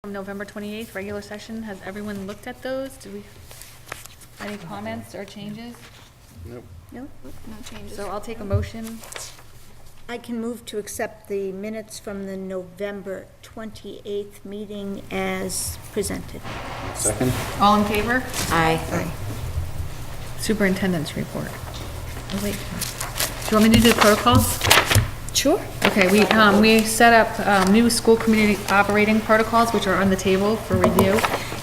November 28th, regular session. Has everyone looked at those? Any comments or changes? Nope. No changes. So I'll take a motion. I can move to accept the minutes from the November 28th meeting as presented. Second? All in favor? Aye. Superintendent's report. Oh, wait. Do you want me to do the protocols? Sure. Okay, we set up new school community operating protocols, which are on the table for review.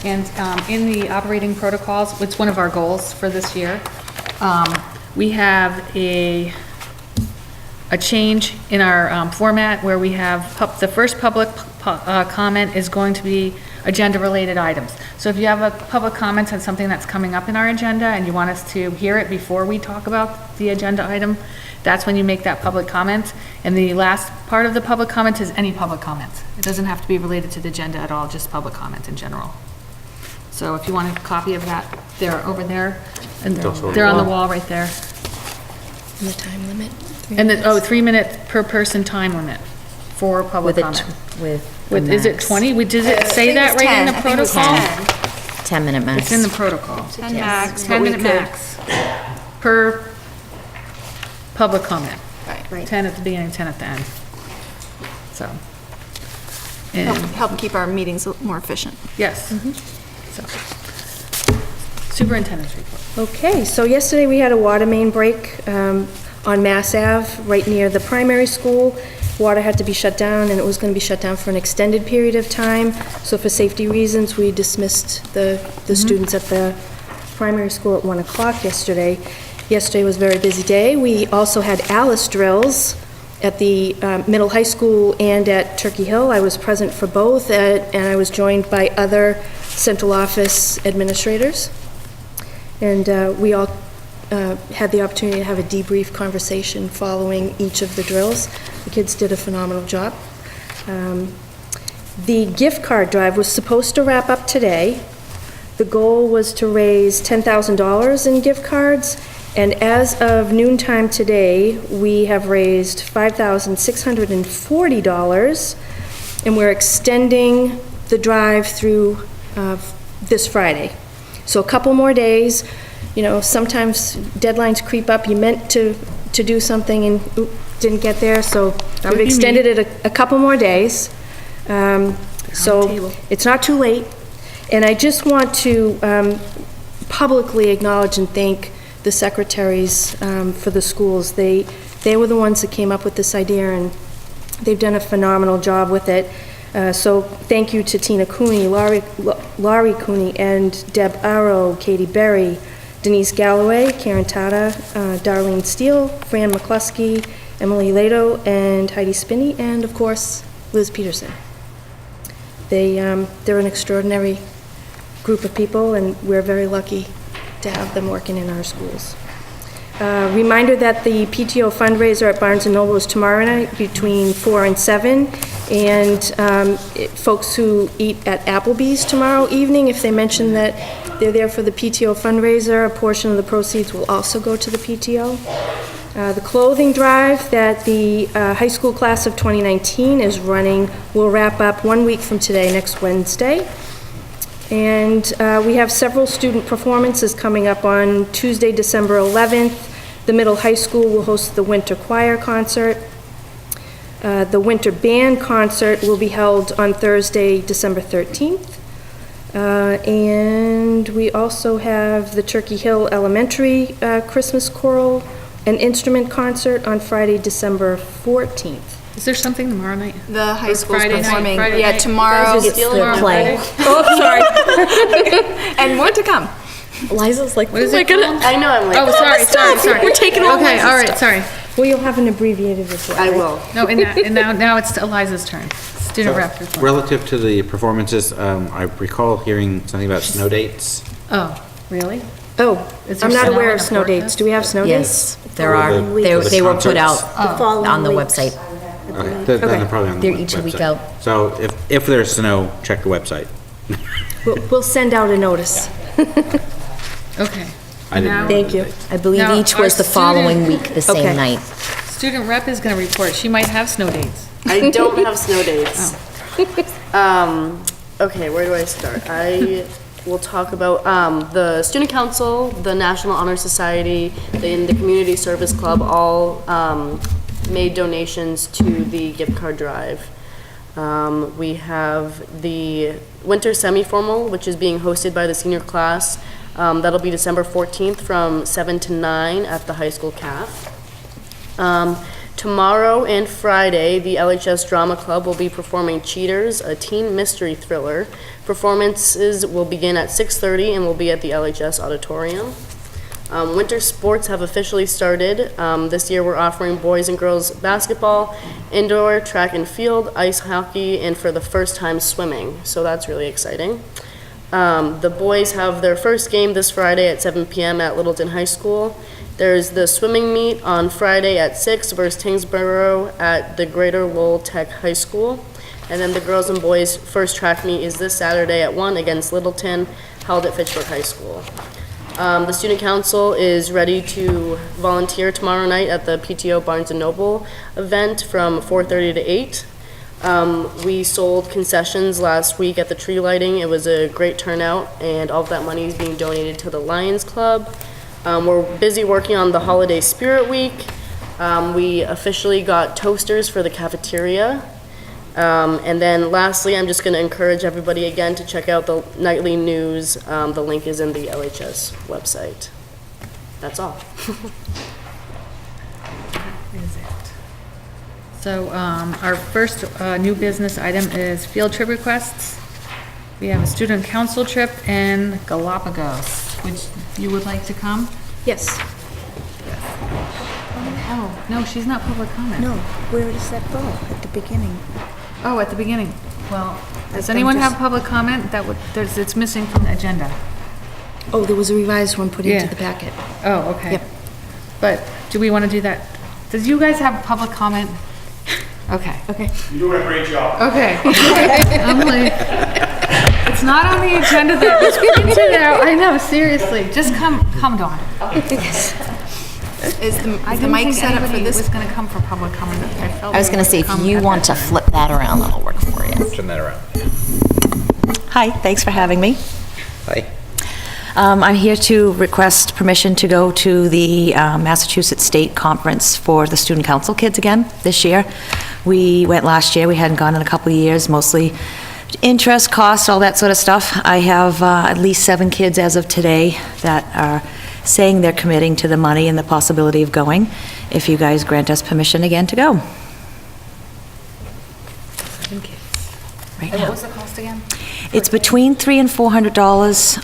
And in the operating protocols, it's one of our goals for this year. We have a change in our format where we have the first public comment is going to be agenda-related items. So if you have a public comment on something that's coming up in our agenda and you want us to hear it before we talk about the agenda item, that's when you make that public comment. And the last part of the public comment is any public comments. It doesn't have to be related to the agenda at all, just public comment in general. So if you want a copy of that, they're over there, and they're on the wall right there. And the time limit? And the, 3 minute per person time limit for public comment. With, is it 20? Does it say that right in the protocol? 10-minute max. It's in the protocol. 10 max. 10 minute max per public comment. Right. 10 at the beginning, 10 at the end. So. And, Help keep our meetings more efficient. yes. So. Superintendent's report. Okay, so yesterday we had a water main break on Mass Ave, right near the primary school. Water had to be shut down, and it was going to be shut down for an extended period of time. So for safety reasons, we dismissed the students at the primary school at 1 o'clock yesterday. Yesterday was a very busy day. We also had Alice drills at the middle high school and at Turkey Hill. I was present for both, and I was joined by other central office administrators. And we all had the opportunity to have a debrief conversation following each of the drills. The kids did a phenomenal job. The gift card drive was supposed to wrap up today. The goal was to raise $10,000 in gift cards, and as of noontime today, we have raised $5,640, and we're extending the drive through this Friday. So a couple more days. You know, sometimes deadlines creep up. You meant to do something and didn't get there, so we've extended it a couple more days. So it's not too late. And I just want to publicly acknowledge and thank the secretaries for the schools. They were the ones that came up with this idea, and they've done a phenomenal job with it. So thank you to Tina Cooney, Laurie Cooney, and Deb Arrow, Katie Berry, Denise Galloway, Karen Tata, Darlene Steele, Fran McCluskey, Emily Lato, and Heidi Spinney, and of course, Liz Peterson. They're an extraordinary group of people, and we're very lucky to have them working in our schools. Reminder that the PTO fundraiser at Barnes & Noble is tomorrow night between 4 and 7, and folks who eat at Applebee's tomorrow evening, if they mention that they're there for the PTO fundraiser, a portion of the proceeds will also go to the PTO. The clothing drive that the high school class of 2019 is running will wrap up 1 week from today, next Wednesday. And we have several student performances coming up on Tuesday, December 11th. The middle high school will host the winter choir concert. The winter band concert will be held on Thursday, December 13th. And we also have the Turkey Hill Elementary Christmas Choral and Instrument Concert on Friday, December 14th. Is there something tomorrow night? The high school's Friday night, performing. Friday Yeah, night. tomorrow. It's the play. Oh, sorry. And more to come. Liza's like, What is oh my it goodness. called? I know, I'm like, Oh, sorry. We're taking all Okay, Liza's all right, stuff. sorry. Well, you'll have an abbreviated report. I right? will. No, and now it's Eliza's turn. Student rep report. Relative to the performances, I recall hearing something about snow dates. Oh, really? Oh, Is there I'm not snow aware in of the snow dates. forecast? Do we have snow dates? Yes, there are. For the They were put out concerts. The following on the weeks. website. Okay, then they're probably on the They're each a week website. out. So if there's snow, check the website. We'll send out a notice. Okay. I didn't Now- know. Thank you. I believe Now, each our was the following student- week, the same Okay. night. Student rep is gonna report. She might have snow dates. I don't have snow dates. Okay, where do I start? I will talk about the Student Council, the National Honor Society, and the Community Service Club all made donations to the gift card drive. We have the winter semi-formal, which is being hosted by the senior class. That'll be December 14th from 7 to 9 at the high school caf. Tomorrow and Friday, the LHS Drama Club will be performing Cheaters, a teen mystery thriller. Performances will begin at 6:30 and will be at the LHS Auditorium. Winter sports have officially started. This year we're offering boys and girls basketball, indoor track and field, ice hockey, and for the first time swimming. So that's really exciting. The boys have their first game this Friday at 7 p.m. at Littleton High School. There's the swimming meet on Friday at 6 versus Tingsboro at the Greater Lowell Tech High School. And then the girls and boys first track meet is this Saturday at 1 against Littleton, held at Fitchburg High School. The Student Council is ready to volunteer tomorrow night at the PTO Barnes & Noble event from 4:30 to 8. We sold concessions last week at the tree lighting. It was a great turnout, and all of that money is being donated to the Lions Club. We're busy working on the Holiday Spirit Week. We officially got toasters for the cafeteria. And then lastly, I'm just going to encourage everybody again to check out the nightly news. The link is in the LHS website. That's all. Is it? So, our first new business item is field trip requests. We have a student council trip in Galapagos, which you would like to come? Yes. Oh, no, she's not public comment. No, where does that go? At the beginning? Oh, at the beginning. Well, does anyone have public comment? It's missing from the agenda. Oh, there was a revised one put into Yeah. the packet. Oh, okay. Yep. But do we want to do that? Does you guys have public comment? Okay. Okay. You're doing a great job. Okay. I'm like, it's not on the agenda that was printed out. I know, seriously. Just come, Dawn. Is the I the didn't mic think set up for anybody this? was going to come for public comment. I was gonna say, if you want to flip that around, that'll work for you. Turn that around. Hi, thanks for having me. Hi. I'm here to request permission to go to the Massachusetts State Conference for the Student Council kids again this year. We went last year, we hadn't gone in a couple of years, mostly interest, cost, all that sort of stuff. I have at least 7 kids as of today that are saying they're committing to the money and the possibility of going, if you guys grant us permission again to go. Right And now. what was the cost again? It's between $300 and $400.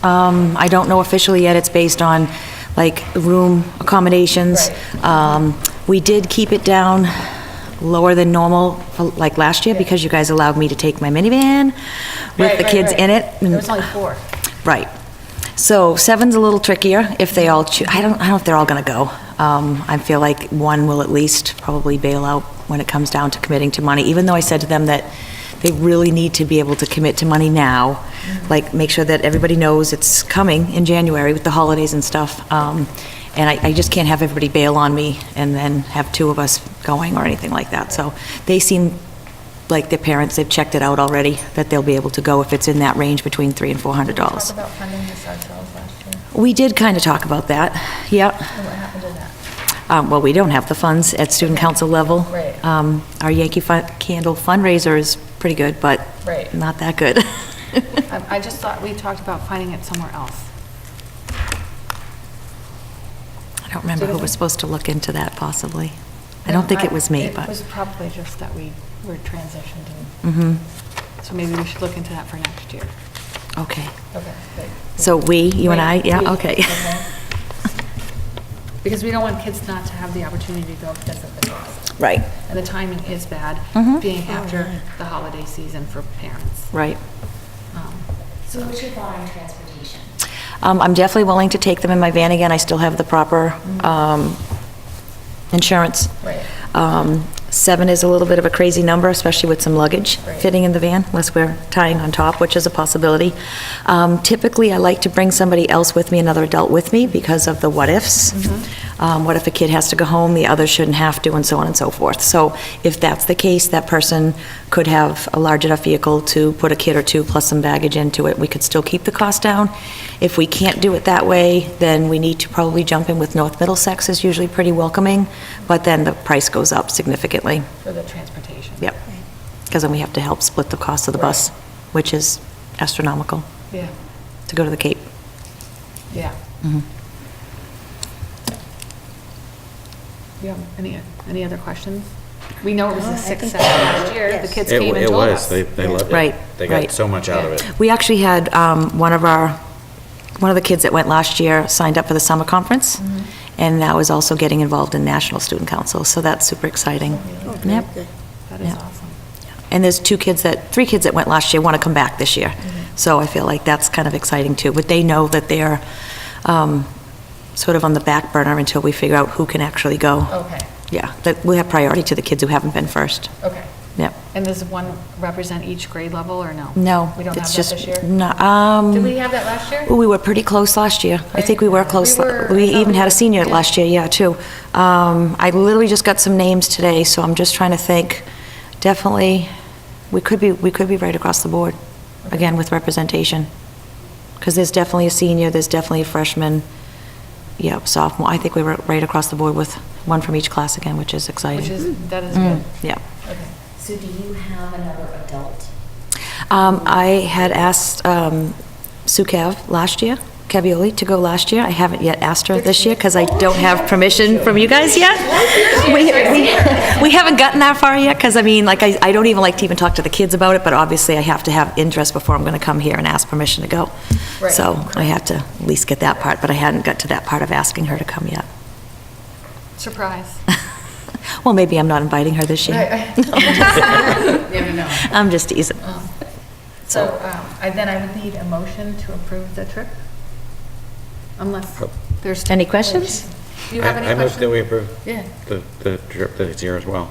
I don't know officially yet. It's based on, like, room accommodations. We did keep it down lower than normal, like last year, because you guys allowed me to take my minivan with the kids in it. There was only 4. Right. So 7's a little trickier if they all I don't know if they're all gonna go. I feel like one will at least probably bail out when it comes down to committing to money, even though I said to them that they really need to be able to commit to money now. Like, make sure that everybody knows it's coming in January with the holidays and stuff. And I just can't have everybody bail on me and then have 2 of us going or anything like that. So they seem like their parents, they've checked it out already, that they'll be able to go if it's in that range between $300 and $400. Talk about funding this ourselves last year. We did kind of talk about that, yeah. And what happened to that? Well, we don't have the funds at student council level. Right. Our Yankee Candle fundraiser is pretty good, but Right. not that good. I just thought we talked about finding it somewhere else. I don't remember who was supposed to look into that possibly. I don't think it was me, It but, was probably just that we were transitioned and, so maybe we should look into that for next year. okay. Okay. So you and I, yeah, okay. Because we don't want kids not to have the opportunity to go because of the cost. Right, And the timing is bad, being after the holiday season for parents. right. So what's your thought on transportation? I'm definitely willing to take them in my van again. I still have the proper insurance. Right. 7 is a little bit of a crazy number, especially with some luggage fitting in the van, unless we're tying on top, which is a possibility. Typically, I like to bring somebody else with me, another adult with me, because of the what-ifs. What if a kid has to go home, the other shouldn't have to, and so on and so forth. So if that's the case, that person could have a large enough vehicle to put a kid or two plus some baggage into it. We could still keep the cost down. If we can't do it that way, then we need to probably jump in with North Middlesex is usually pretty welcoming, but then the price goes up significantly. For the transportation. Yep. Because then we have to help split the cost of the bus, which is astronomical Yeah, to go to the Cape. yeah. Yeah, any other questions? We know it was a success last year. The kids came and It told was, us. they loved it. Right, They right. got so much out of it. We actually had one of the kids that went last year signed up for the summer conference, and now is also getting involved in National Student Council, so that's super exciting. Yep. That is Yeah. awesome. And there's 3 kids that went last year want to come back this year. So I feel like that's kind of exciting too. But they know that they're sort of on the back burner until we figure out who can actually go. Okay, Yeah, that we have priority to the kids who haven't been first. okay. Yep. And does one represent each grade level or no? No. We don't have it's that just this year? No, Did we have that last year? we were pretty close last year. I think we were close. We were- We I thought even we had a were- senior yeah. last year, yeah, too. I literally just got some names today, so I'm just trying to think. Definitely, we could be right across the board, again, with representation. Because there's definitely a senior, there's definitely a freshman, yep, sophomore. I think we were right across the board with one from each class again, which is exciting. That is good. Yeah. Okay. So do you have another adult? I had asked Sue Cav last year, Cavioli, to go last year. I haven't yet asked her this year because I don't have permission from you guys yet. We haven't gotten that far yet because, I mean, like, I don't even like to even talk to the kids about it, but obviously I have to have interest before I'm going to come here and ask permission to go. Right. So I have to at least get that part, but I hadn't got to that part of asking her to come yet. Surprise. Well, maybe I'm not inviting her this year. Never know. I'm just teasing. So, then I would need a motion to approve the trip? Unless there's. Any questions? Do you have any I moved that questions? we approve Yeah, the trip this year as well.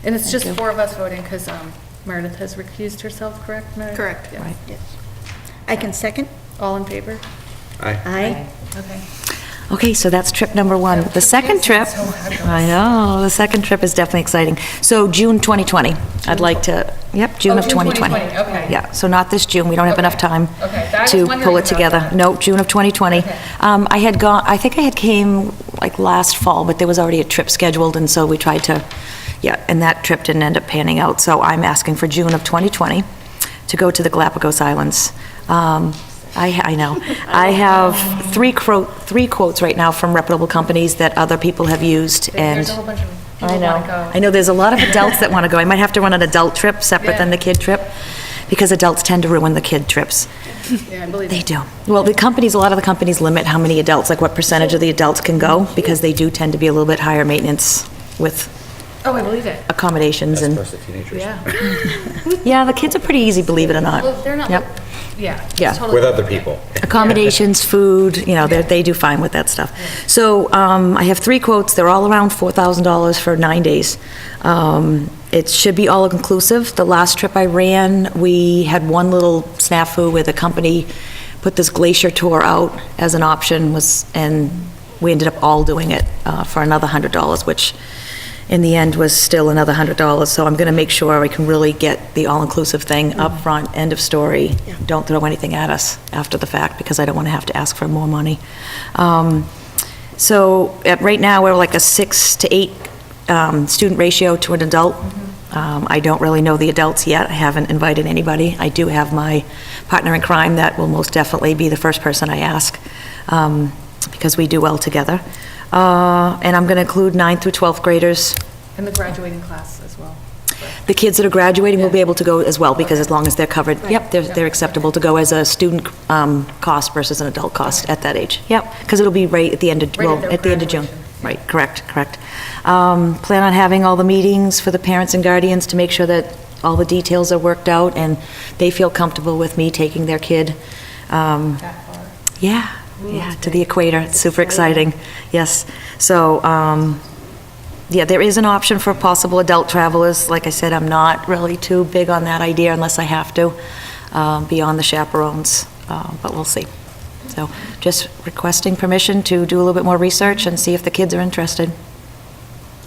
and it's just 4 of us voting because Meredith has recused herself, correct, Meredith? Correct. Yeah. Right. I can second. All in favor? Aye. Okay. Okay, so that's trip number 1. That The second trip, trip is so hard. I know, the second trip is definitely exciting. So June 2020, I'd like to, yep, June Oh, of June 2020. 2020, okay. Yeah, so not this June, we don't have enough time Okay, I was to wondering pull it about together. that. No, June of 2020. Okay. I think I had came like last fall, but there was already a trip scheduled, and so we tried to, yeah, and that trip didn't end up panning out. So I'm asking for June of 2020 to go to the Galapagos Islands. I know. I have three quotes right now from reputable companies that other people have used, and There's a whole bunch of I people know. want to go. I know there's a lot of adults that want to go. I might have to run an adult trip separate than Yeah. the kid trip, because adults tend to ruin the kid trips. Yeah, I believe They it. do. Well, a lot of the companies limit how many adults, like what percentage of the adults can go, because they do tend to be a little bit higher maintenance with Oh, I believe it. accommodations and, Plus the teenagers. Yeah. yeah, the kids are pretty easy, believe it or not. Well, they're not, Yep. yeah. it's Yeah. totally With other different. people. Accommodations, food, they do fine with that stuff. So I have 3 quotes, they're all around $4,000 for 9 days. It should be all-inclusive. The last trip I ran, we had one little snafu where the company put this glacier tour out as an option, and we ended up all doing it for another $100, which in the end was still another $100. So I'm going to make sure I can really get the all-inclusive thing up front, end of story. Don't throw anything at us after the fact, because I don't want to have to ask for more money. So right now, we're like a 6 to 8 student ratio to an adult. I don't really know the adults yet. I haven't invited anybody. I do have my partner in crime that will most definitely be the first person I ask, because we do well together. And I'm going to include 9th through 12th graders. And the graduating class as well. The kids that are graduating will be able to go as well, because as long as they're covered, yep, they're acceptable to go as a student cost versus an adult cost at that age. Yep, because it'll be right at the end of, Right at well, their at the end of June. graduation. Right, correct. Plan on having all the meetings for the parents and guardians to make sure that all the details are worked out and they feel comfortable with me taking their kid. That far. Yeah, to the equator. It's super exciting. Yes. So, Yeah, there is an option for possible adult travelers. Like I said, I'm not really too big on that idea unless I have to, beyond the chaperones, but we'll see. So just requesting permission to do a little bit more research and see if the kids are interested.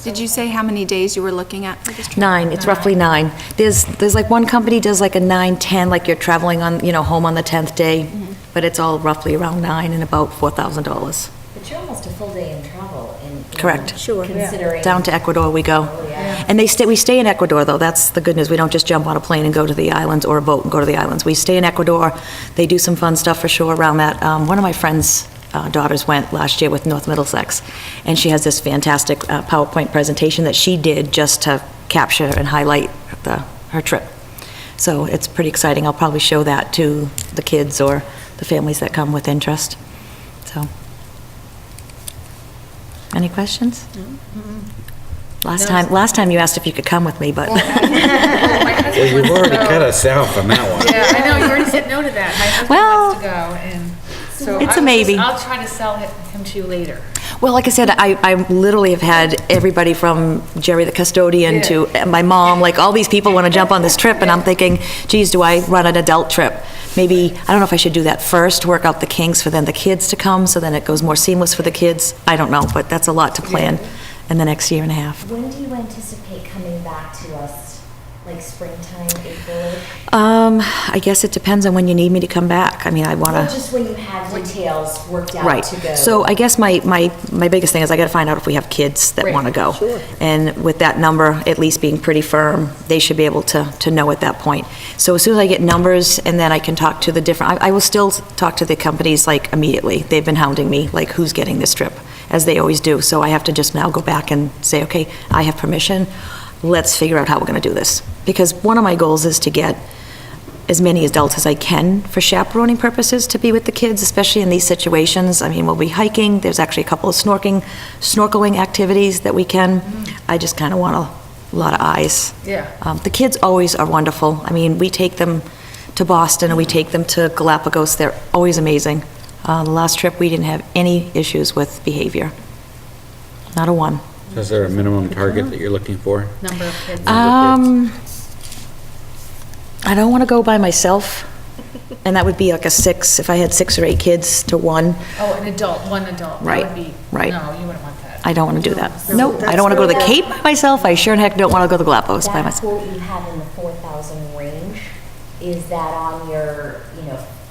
Did you say how many days you were looking at for this trip? 9, it's roughly 9. There's like one company does like a 9, 10, like you're traveling on, home on the 10th day, but it's all roughly around 9 and about $4,000. But you're almost a full day in travel in. Correct. Sure. Considering. Down to Ecuador we go. Oh, yeah. And we stay in Ecuador, though. That's the good news. We don't just jump on a plane and go to the islands, or a boat and go to the islands. We stay in Ecuador. They do some fun stuff for sure around that. One of my friends' daughters went last year with North Middlesex, and she has this fantastic PowerPoint presentation that she did just to capture and highlight her trip. So it's pretty exciting. I'll probably show that to the kids or the families that come with interest. So, any questions? Last time you asked if you could come with me, but. Well, you've already cut us off on that one. Yeah, I know, you already said no to that. My husband Well, wants to go, and so. it's a maybe. I'll try to sell him to you later. Well, like I said, I literally have had everybody from Jerry the custodian to my mom, like all these people want to jump on this trip, and I'm thinking, geez, do I run an adult trip? Maybe, I don't know if I should do that first, work out the kinks for then the kids to come, so then it goes more seamless for the kids. I don't know, but that's a lot to plan in the next year and a half. When do you anticipate coming back to us? Like springtime, April? I guess it depends on when you need me to come back. I mean, I want Or to. just when you have details worked out Right. to go? So I guess my biggest thing is I got to find out if we have kids that want to go. Sure. And with that number at least being pretty firm, they should be able to know at that point. So as soon as I get numbers, and then I can talk to the different, I will still talk to the companies like immediately. They've been hounding me, like, who's getting this trip, as they always do. So I have to just now go back and say, okay, I have permission. Let's figure out how we're going to do this. Because one of my goals is to get as many adults as I can for chaperoning purposes to be with the kids, especially in these situations. I mean, we'll be hiking, there's actually a couple of snorkeling activities that we can. I just kind of want a lot of eyes. Yeah. The kids always are wonderful. I mean, we take them to Boston and we take them to Galapagos. They're always amazing. The last trip, we didn't have any issues with behavior. Not a one. Is there a minimum target that you're looking for? Number of kids. I don't want to go by myself, and that would be like a 6, if I had 6 or 8 kids to 1. Oh, an adult, one adult. Right, That would be, right. no, you wouldn't want that. I don't want to do that. Nope, I don't want to go to the Cape by myself. I sure in heck don't want to go to the Galapagos by That myself. quote you have in the 4,000 range, is that on your,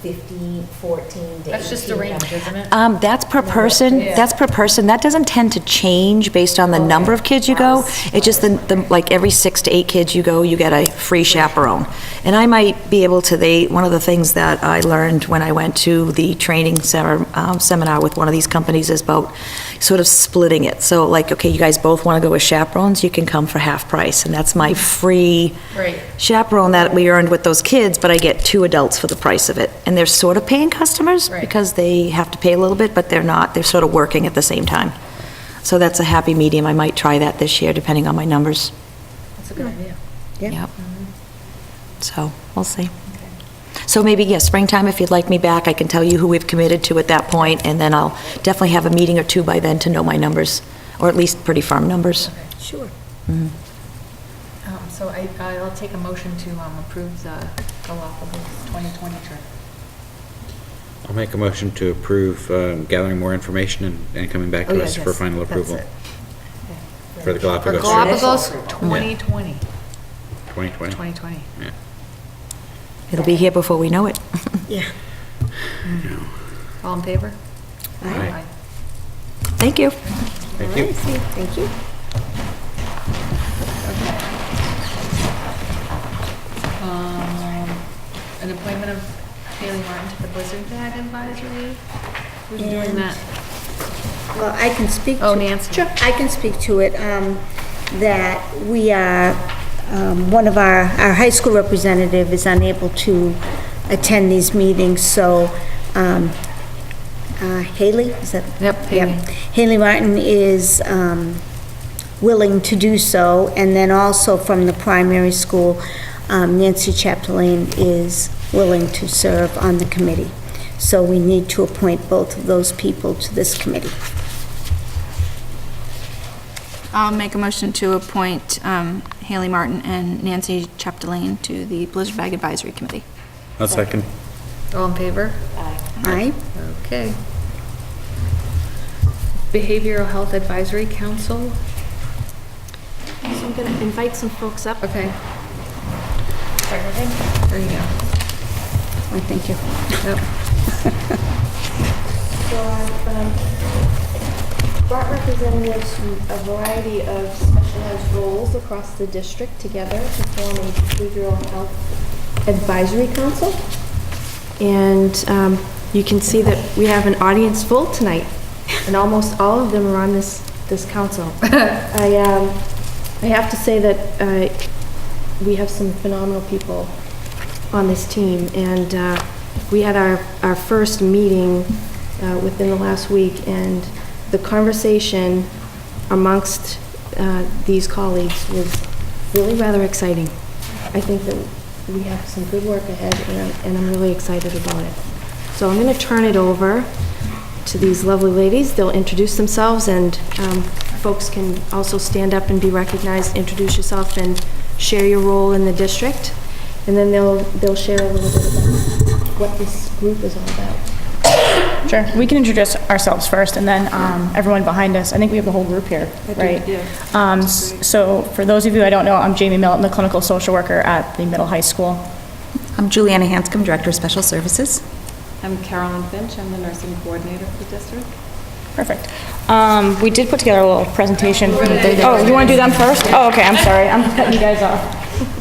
15, 14 to 18? That's just a range, isn't it? That's per person, that's per person. That doesn't tend to change based on the number of kids you go. It's just like every 6 to 8 kids you go, you get a free chaperone. And I might be able to, one of the things that I learned when I went to the training seminar with one of these companies is about sort of splitting it. So like, okay, you guys both want to go with chaperones, you can come for half price. And that's my free Right. chaperone that we earned with those kids, but I get 2 adults for the price of it. And they're sort of paying customers Right. because they have to pay a little bit, but they're not. They're sort of working at the same time. So that's a happy medium. I might try that this year, depending on my numbers. That's a good idea. Yep. So, we'll see. So maybe, yes, springtime, if you'd like me back, I can tell you who we've committed to at that point, and then I'll definitely have a meeting or 2 by then to know my numbers, or at least pretty firm numbers. Sure. So I'll take a motion to approve the Galapagos 2020 trip. I'll make a motion to approve gathering more information and coming back to us for final approval for the For Galapagos trip. Galapagos 2020. 2020. 2020. Yeah. It'll be here before we know it. Yeah. All in favor? Aye. Thank you. Thank you. Thank you. An appointment of Haley Martin to the Blizzard Bag Advisory. Who's doing that? Well, I can speak to. Oh, Nancy. Sure, I can speak to it, that we are, one of our high school representative is unable to attend these meetings, so, Haley, is that? Yep, Haley. Haley Martin is, willing to do so, and then also from the primary school, Nancy Chapdelaine is willing to serve on the committee. So we need to appoint both of those people to this committee. I'll make a motion to appoint Haley Martin and Nancy Chapdelaine to the Blizzard Bag Advisory Committee. I'll second. All in favor? Aye. Okay. Behavioral Health Advisory Council, So I'm going to invite some folks up. okay. There you go. I thank you. Yep. So I've brought representatives from a variety of specialized roles across the district together to form a behavioral health advisory council. And you can see that we have an audience full tonight, and almost all of them are on this council. I have to say that we have some phenomenal people on this team, and we had our first meeting within the last week, and the conversation amongst these colleagues was really rather exciting. I think that we have some good work ahead, and I'm really excited about it. So I'm going to turn it over to these lovely ladies. They'll introduce themselves, and folks can also stand up and be recognized, introduce yourself, and share your role in the district. And then they'll share a little bit about what this group is all about. Sure. We can introduce ourselves first, and then everyone behind us. I think we have the whole group here, right? So for those of you I don't know, I'm Jamie Milton, the clinical social worker at the middle high school. I'm Juliana Hanscom, Director of Special Services. I'm Carolyn Finch. I'm the nursing coordinator for the district. Perfect. We did put together a little presentation. Oh, you want to do them first? Oh, okay, I'm sorry. I'm cutting you guys off.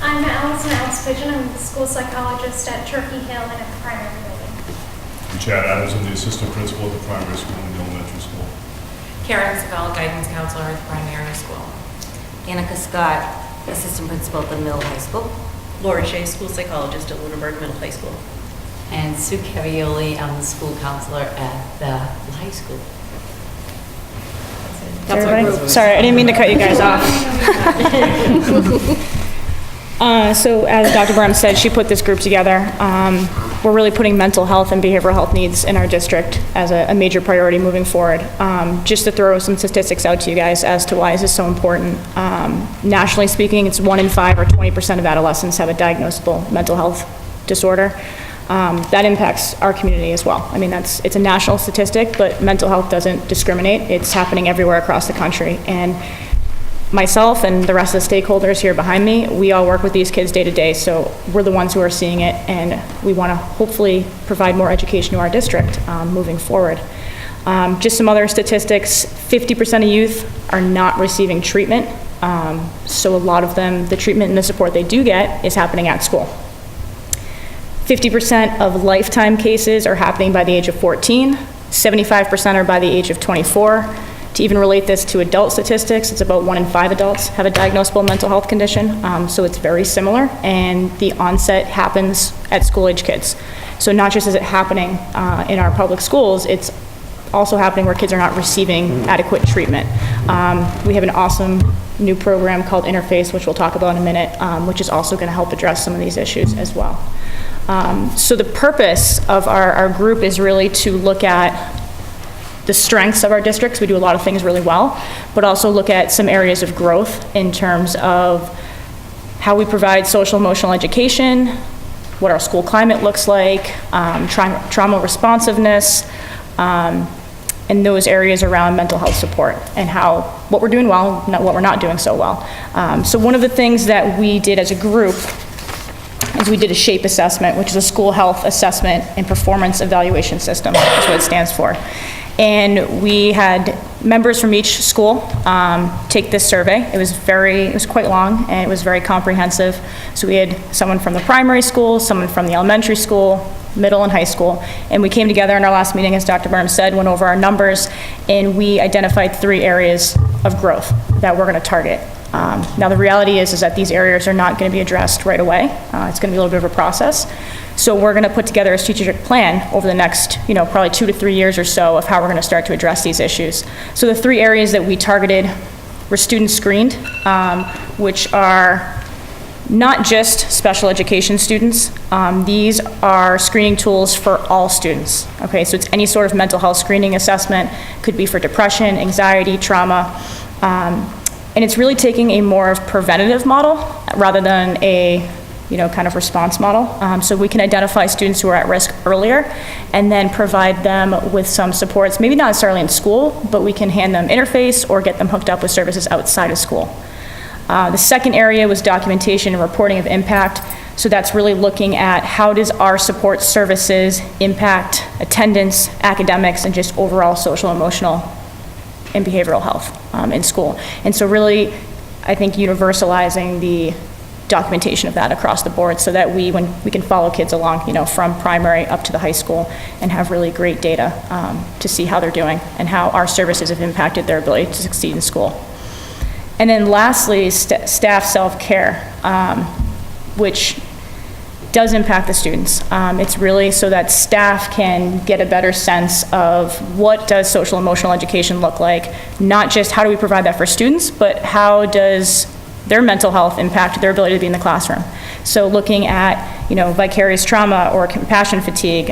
I'm Allison Alspigeon. I'm the school psychologist at Turkey Hill and at the primary building. I'm Chad Adams. I'm the assistant principal at the primary school and the elementary school. Karen Savell, guidance counselor at the primary school. Annika Scott, assistant principal at the middle high school. Laura Shea, school psychologist at Lunenburg Middle High School. And Sue Cavaioli, I'm the school counselor at the high school. Everybody? Sorry, I didn't mean to cut you guys off. So as Dr. Burns said, she put this group together. We're really putting mental health and behavioral health needs in our district as a major priority moving forward. Just to throw some statistics out to you guys as to why this is so important. Nationally speaking, it's 1 in 5 or 20% of adolescents have a diagnosable mental health disorder. That impacts our community as well. I mean, it's a national statistic, but mental health doesn't discriminate. It's happening everywhere across the country. And myself and the rest of the stakeholders here behind me, we all work with these kids day to day, so we're the ones who are seeing it, and we want to hopefully provide more education to our district moving forward. Just some other statistics, 50% of youth are not receiving treatment, so a lot of them, the treatment and the support they do get is happening at school. 50% of lifetime cases are happening by the age of 14, 75% are by the age of 24. To even relate this to adult statistics, it's about 1 in 5 adults have a diagnosable mental health condition, so it's very similar, and the onset happens at school-age kids. So not just is it happening in our public schools, it's also happening where kids are not receiving adequate treatment. We have an awesome new program called Interface, which we'll talk about in a minute, which is also going to help address some of these issues as well. So the purpose of our group is really to look at the strengths of our districts. We do a lot of things really well, but also look at some areas of growth in terms of how we provide social emotional education, what our school climate looks like, trauma responsiveness, and those areas around mental health support, and what we're doing well, what we're not doing so well. So one of the things that we did as a group is we did a SHAPE assessment, which is a school health assessment and performance evaluation system. That's what it stands for. And we had members from each school take this survey. It was quite long, and it was very comprehensive. So we had someone from the primary school, someone from the elementary school, middle and high school, and we came together in our last meeting, as Dr. Burns said, went over our numbers, and we identified 3 areas of growth that we're going to target. Now the reality is that these areas are not going to be addressed right away. It's going to be a little bit of a process. So we're going to put together a strategic plan over the next, probably 2 to 3 years or so of how we're going to start to address these issues. So the 3 areas that we targeted were students screened, which are not just special education students. These are screening tools for all students. Okay, so it's any sort of mental health screening assessment, could be for depression, anxiety, trauma. And it's really taking a more of preventative model rather than a, kind of response model. So we can identify students who are at risk earlier and then provide them with some supports, maybe not necessarily in school, but we can hand them interface or get them hooked up with services outside of school. The second area was documentation and reporting of impact. So that's really looking at how does our support services impact attendance, academics, and just overall social, emotional, and behavioral health in school. And so really, I think universalizing the documentation of that across the board so that we can follow kids along, from primary up to the high school and have really great data to see how they're doing and how our services have impacted their ability to succeed in school. And then lastly, staff self-care, which does impact the students. It's really so that staff can get a better sense of what does social emotional education look like, not just how do we provide that for students, but how does their mental health impact their ability to be in the classroom. So looking at, vicarious trauma or compassion fatigue,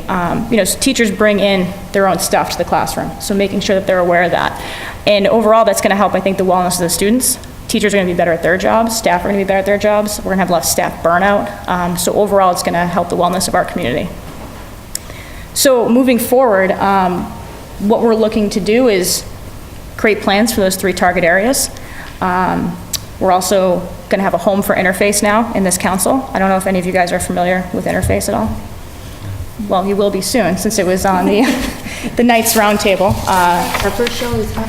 teachers bring in their own stuff to the classroom. So making sure that they're aware of that. And overall, that's gonna help, I think, the wellness of the students. Teachers are gonna be better at their jobs, staff are gonna be better at their jobs, we're gonna have less staff burnout. So overall, it's gonna help the wellness of our community. So moving forward, what we're looking to do is create plans for those 3 target areas. We're also going to have a home for Interface now in this council. I don't know if any of you guys are familiar with Interface at all. Well, you will be soon, since it was on the Knights Roundtable. Our first show is up.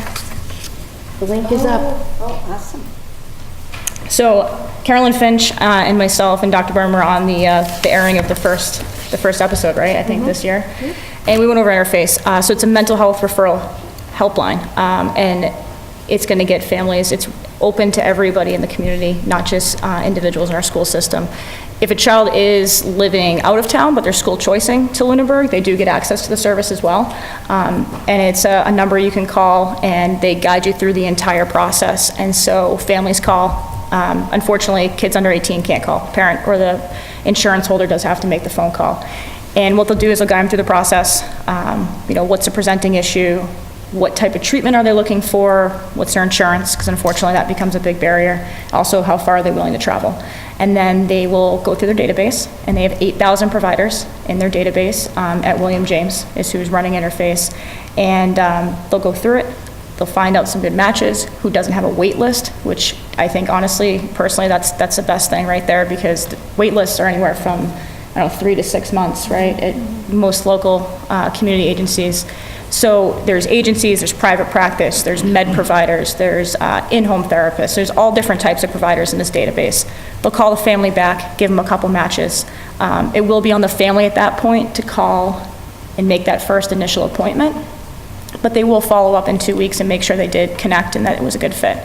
The link is up. Oh, awesome. So Carolyn Finch and myself and Dr. Byrne were on the airing of the first episode, right? I think this year. And we went over Interface. So it's a mental health referral helpline, and it's going to get families. It's open to everybody in the community, not just individuals in our school system. If a child is living out of town, but they're school choicing to Lunenburg, they do get access to the service as well. And it's a number you can call, and they guide you through the entire process. And so families call. Unfortunately, kids under 18 can't call. The parent or the insurance holder does have to make the phone call. And what they'll do is they'll guide them through the process. What's a presenting issue? What type of treatment are they looking for? What's their insurance? Because unfortunately that becomes a big barrier. Also, how far are they willing to travel? And then they will go through their database, and they have 8,000 providers in their database at William James is who's running Interface. And they'll go through it. They'll find out some good matches, who doesn't have a wait list, which I think honestly, personally, that's the best thing right there, because the wait lists are anywhere from, 3 to 6 months, right? At most local community agencies. So there's agencies, there's private practice, there's med providers, there's in-home therapists, there's all different types of providers in this database. They'll call the family back, give them a couple matches. It will be on the family at that point to call and make that first initial appointment, but they will follow up in 2 weeks and make sure they did connect and that it was a good fit.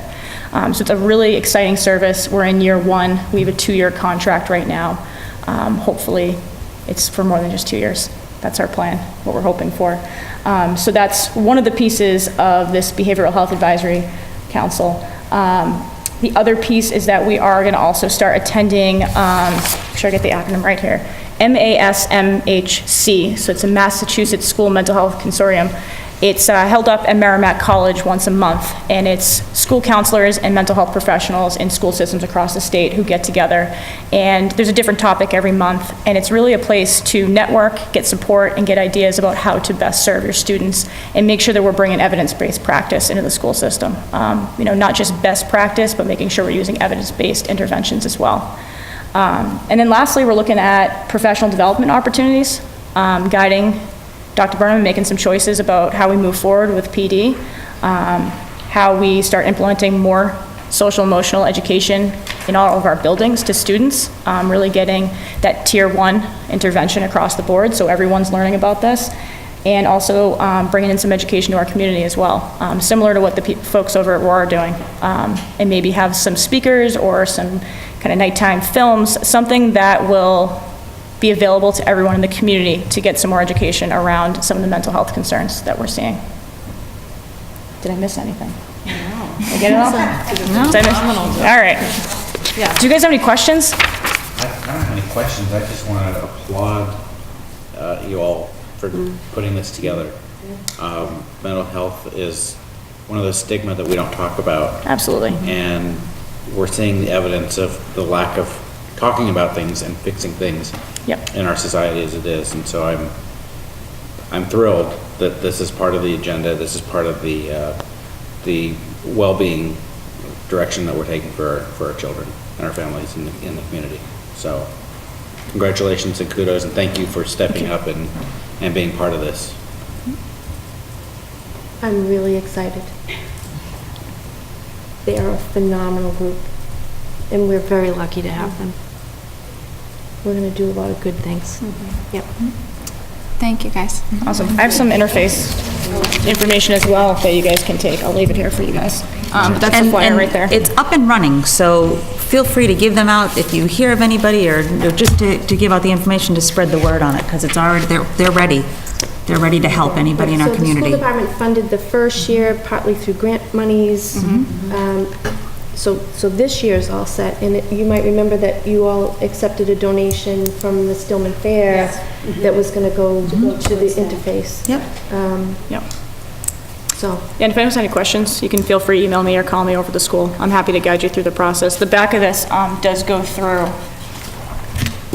So it's a really exciting service. We're in year 1. We have a 2-year contract right now. Hopefully it's for more than just 2 years. That's our plan, what we're hoping for. So that's one of the pieces of this Behavioral Health Advisory Council. The other piece is that we are going to also start attending, make sure I get the acronym right here, MASMHC, so it's a Massachusetts School Mental Health Consortium. It's held up at Merrimack College once a month, and it's school counselors and mental health professionals in school systems across the state who get together, and there's a different topic every month, and it's really a place to network, get support, and get ideas about how to best serve your students, and make sure that we're bringing evidence-based practice into the school system. Not just best practice, but making sure we're using evidence-based interventions as well. And then lastly, we're looking at professional development opportunities, guiding Dr. Burnham making some choices about how we move forward with PD, how we start implementing more social emotional education in all of our buildings to students, really getting that tier 1 intervention across the board so everyone's learning about this, and also bringing in some education to our community as well, similar to what the folks over at Roar are doing, and maybe have some speakers or some kind of nighttime films, something that will be available to everyone in the community to get some more education around some of the mental health concerns that we're seeing. Did I miss anything? No. Did I get it all? No. Did I miss? All right. Yeah. Do you guys have any questions? I don't have any questions. I just want to applaud you all for putting this together. Mental health is one of the stigma that we don't talk about. Absolutely. And we're seeing the evidence of the lack of talking about things and fixing things Yep. in our society as it is. And so I'm thrilled that this is part of the agenda. This is part of the well-being direction that we're taking for our children and our families in the community. So congratulations and kudos, and thank you for stepping up and being part of this. I'm really excited. They are a phenomenal group, and we're very lucky to have them. We're going to do a lot of good things. Yep. Thank you, guys. Awesome. I have some interface information as well that you guys can take. I'll leave it here for you guys. But that's the flyer And right there. It's up and running, so feel free to give them out if you hear of anybody, or just to give out the information to spread the word on it, because it's already, they're ready. They're ready to help anybody in our So the community. school department funded the first year partly through grant monies. So this year's all set, and you might remember that you all accepted a donation from the Stillman Fair that was going to go to the interface. Yep. Yep. So. Yeah, and if anyone has any questions, you can feel free to email me or call me over the school. I'm happy to guide you through the process. The back of this does go through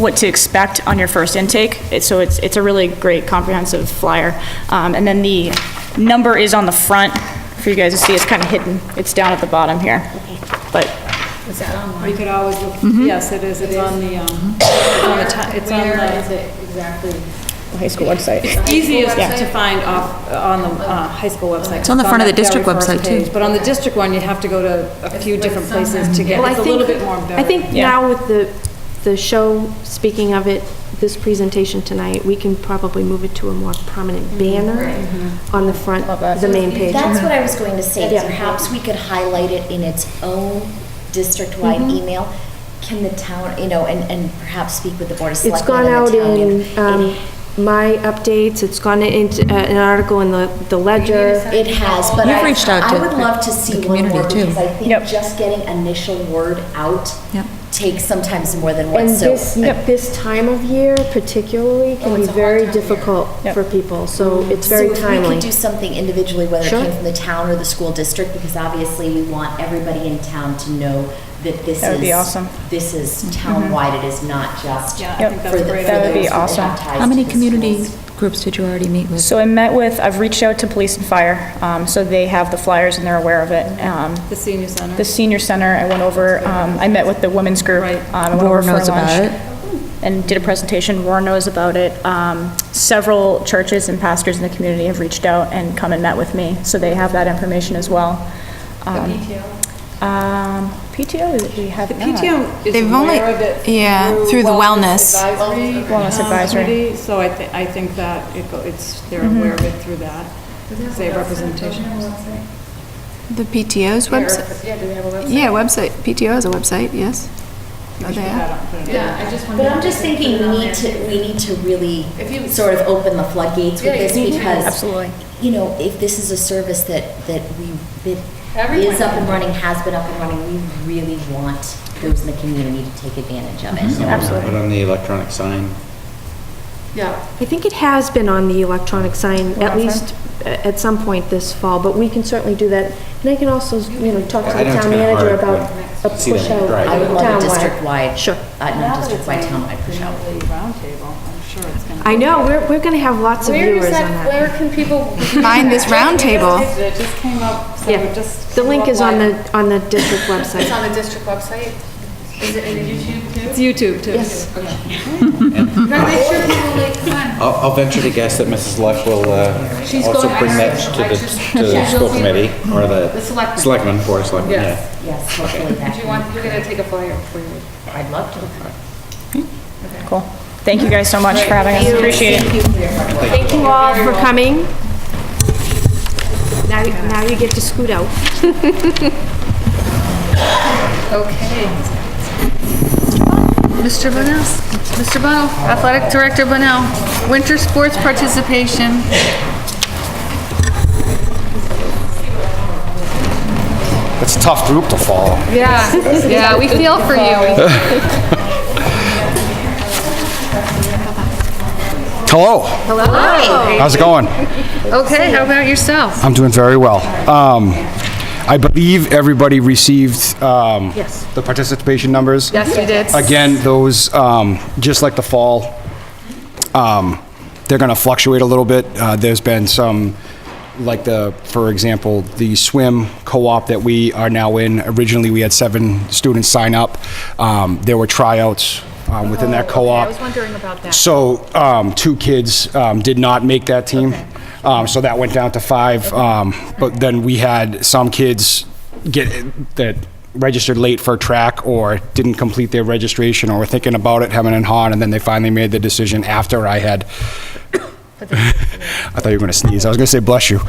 what to expect on your first intake. It's a really great comprehensive flyer. And then the number is on the front for you guys to see. It's kind of hidden. It's down at the bottom here. But Is that online? Or you could always look, yes, it is. It's on the, it's on the, exactly. the high school website. It's easiest to find off on the high school website. It's on the front of the that district very first website, too. page. But on the district one, you have to go to a few different places to get, Well, it's a little bit more better. I think now with the show, speaking of it, this presentation tonight, we can probably move it to a more prominent banner on the front, the main page. That's what I was going to say. Yeah. Perhaps we could highlight it in its own district-wide email. Can the town, and perhaps speak with the Board of It's Selectmen gone and out the town. in my updates, it's gone into an article in the Ledger. It has, but You've reached out I to would love to see the one community, more, too. because I think just getting initial word out Yep. takes sometimes more than And one. So this time of year particularly can be very difficult for people, so it's very if we timely. could do something individually, whether Sure. it came from the town or the school district, because obviously we want everybody in town to know that this That would be is, awesome. this is town-wide, it is not just Yeah, I Yep. think for that's the, great. for That would be those who awesome. have ties How many to the community schools. groups did you already meet with? So I've reached out to police and fire, so they have the flyers and they're aware of it. The senior center. The senior center, I went over, I met with the women's group. Right. I went Roar over for knows about lunch it. and did a presentation. Roar knows about it. Several churches and pastors in the community have reached out and come and met with me, so they have that information as well. PTO, we have not. PTO is They've only- aware of it yeah, through the wellness. Advisory, Wellness advisory. committee, so I think that they're aware of it through that. They have representation. The PTO's website? Yeah, do we have a website? Yeah, website. PTO has a website, yes. Oh, they have. Yeah, I just But I'm just thinking we need to really sort of open the floodgates with this, because Absolutely. if this is a service that is up and running, has been up and running, we really want those in the community to take advantage of it. Absolutely. Put on the electronic sign. Yeah. I think it has been on the electronic sign, at least at some point this fall, but we can certainly do that. And I can also, talk to I the know it's town kinda manager hard about a to see that push out right. I would love a townwide. district-wide, Sure. not district-wide, town-wide push out. Roundtable, I'm sure it's gonna. I know, we're gonna have lots of viewers on that. Where can people? Find this roundtable. It just came up, so Yeah. it just. The link is on the district It's website. on the district website? Is it in YouTube too? It's YouTube too. Yes. Gotta make sure people come on. I'll venture to guess that Mrs. Luck will She's also going- bring that to the school committee, or the The selectmen. selectmen, board of selectmen, yeah. Yes. Yes, hopefully that. Do you want, you're gonna take a flyer for you? I'd love to. Cool. Thank you guys so much for having us. Appreciate it. Thank you all for coming. Now you get to scoot out. Okay. Mr. Bunnell, Athletic Director Bunnell, winter sports participation. It's a tough group to follow. Yeah, we feel for you. Hello. Hello. How's it going? Okay, how about yourself? I'm doing very well. I believe everybody received Yes. the participation numbers. Yes, we did. Again, those, just like the fall, they're going to fluctuate a little bit. There's been some, like for example, the swim co-op that we are now in. Originally, we had 7 students sign up. There were tryouts within that co-op. I was wondering about that. So 2 kids did not make that team. So that went down to 5. But then we had some kids that registered late for track or didn't complete their registration or were thinking about it, hemming and hawing, and then they finally made the decision after I had. I thought you were going to sneeze. I was going to say bless you.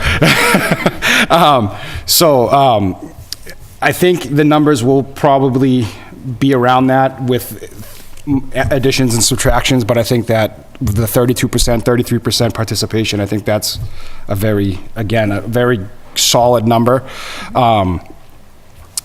I think the numbers will probably be around that with additions and subtractions, but I think that the 32%, 33% participation, I think that's a very solid number.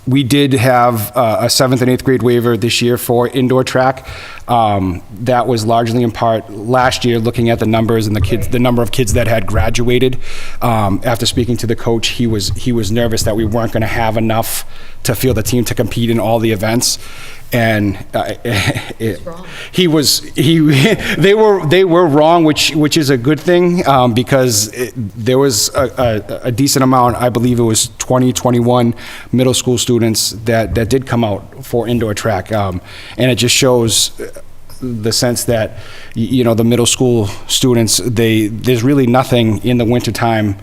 We did have a 7th and 8th grade waiver this year for indoor track. That was largely in part last year, looking at the numbers and the number of kids that had graduated. After speaking to the coach, he was nervous that we weren't going to have enough to field the team to compete in all the events. And they were wrong, which is a good thing, because there was a decent amount, I believe it was 21 middle school students that did come out for indoor track. And it just shows the sense that, the middle school students, there's really nothing in the wintertime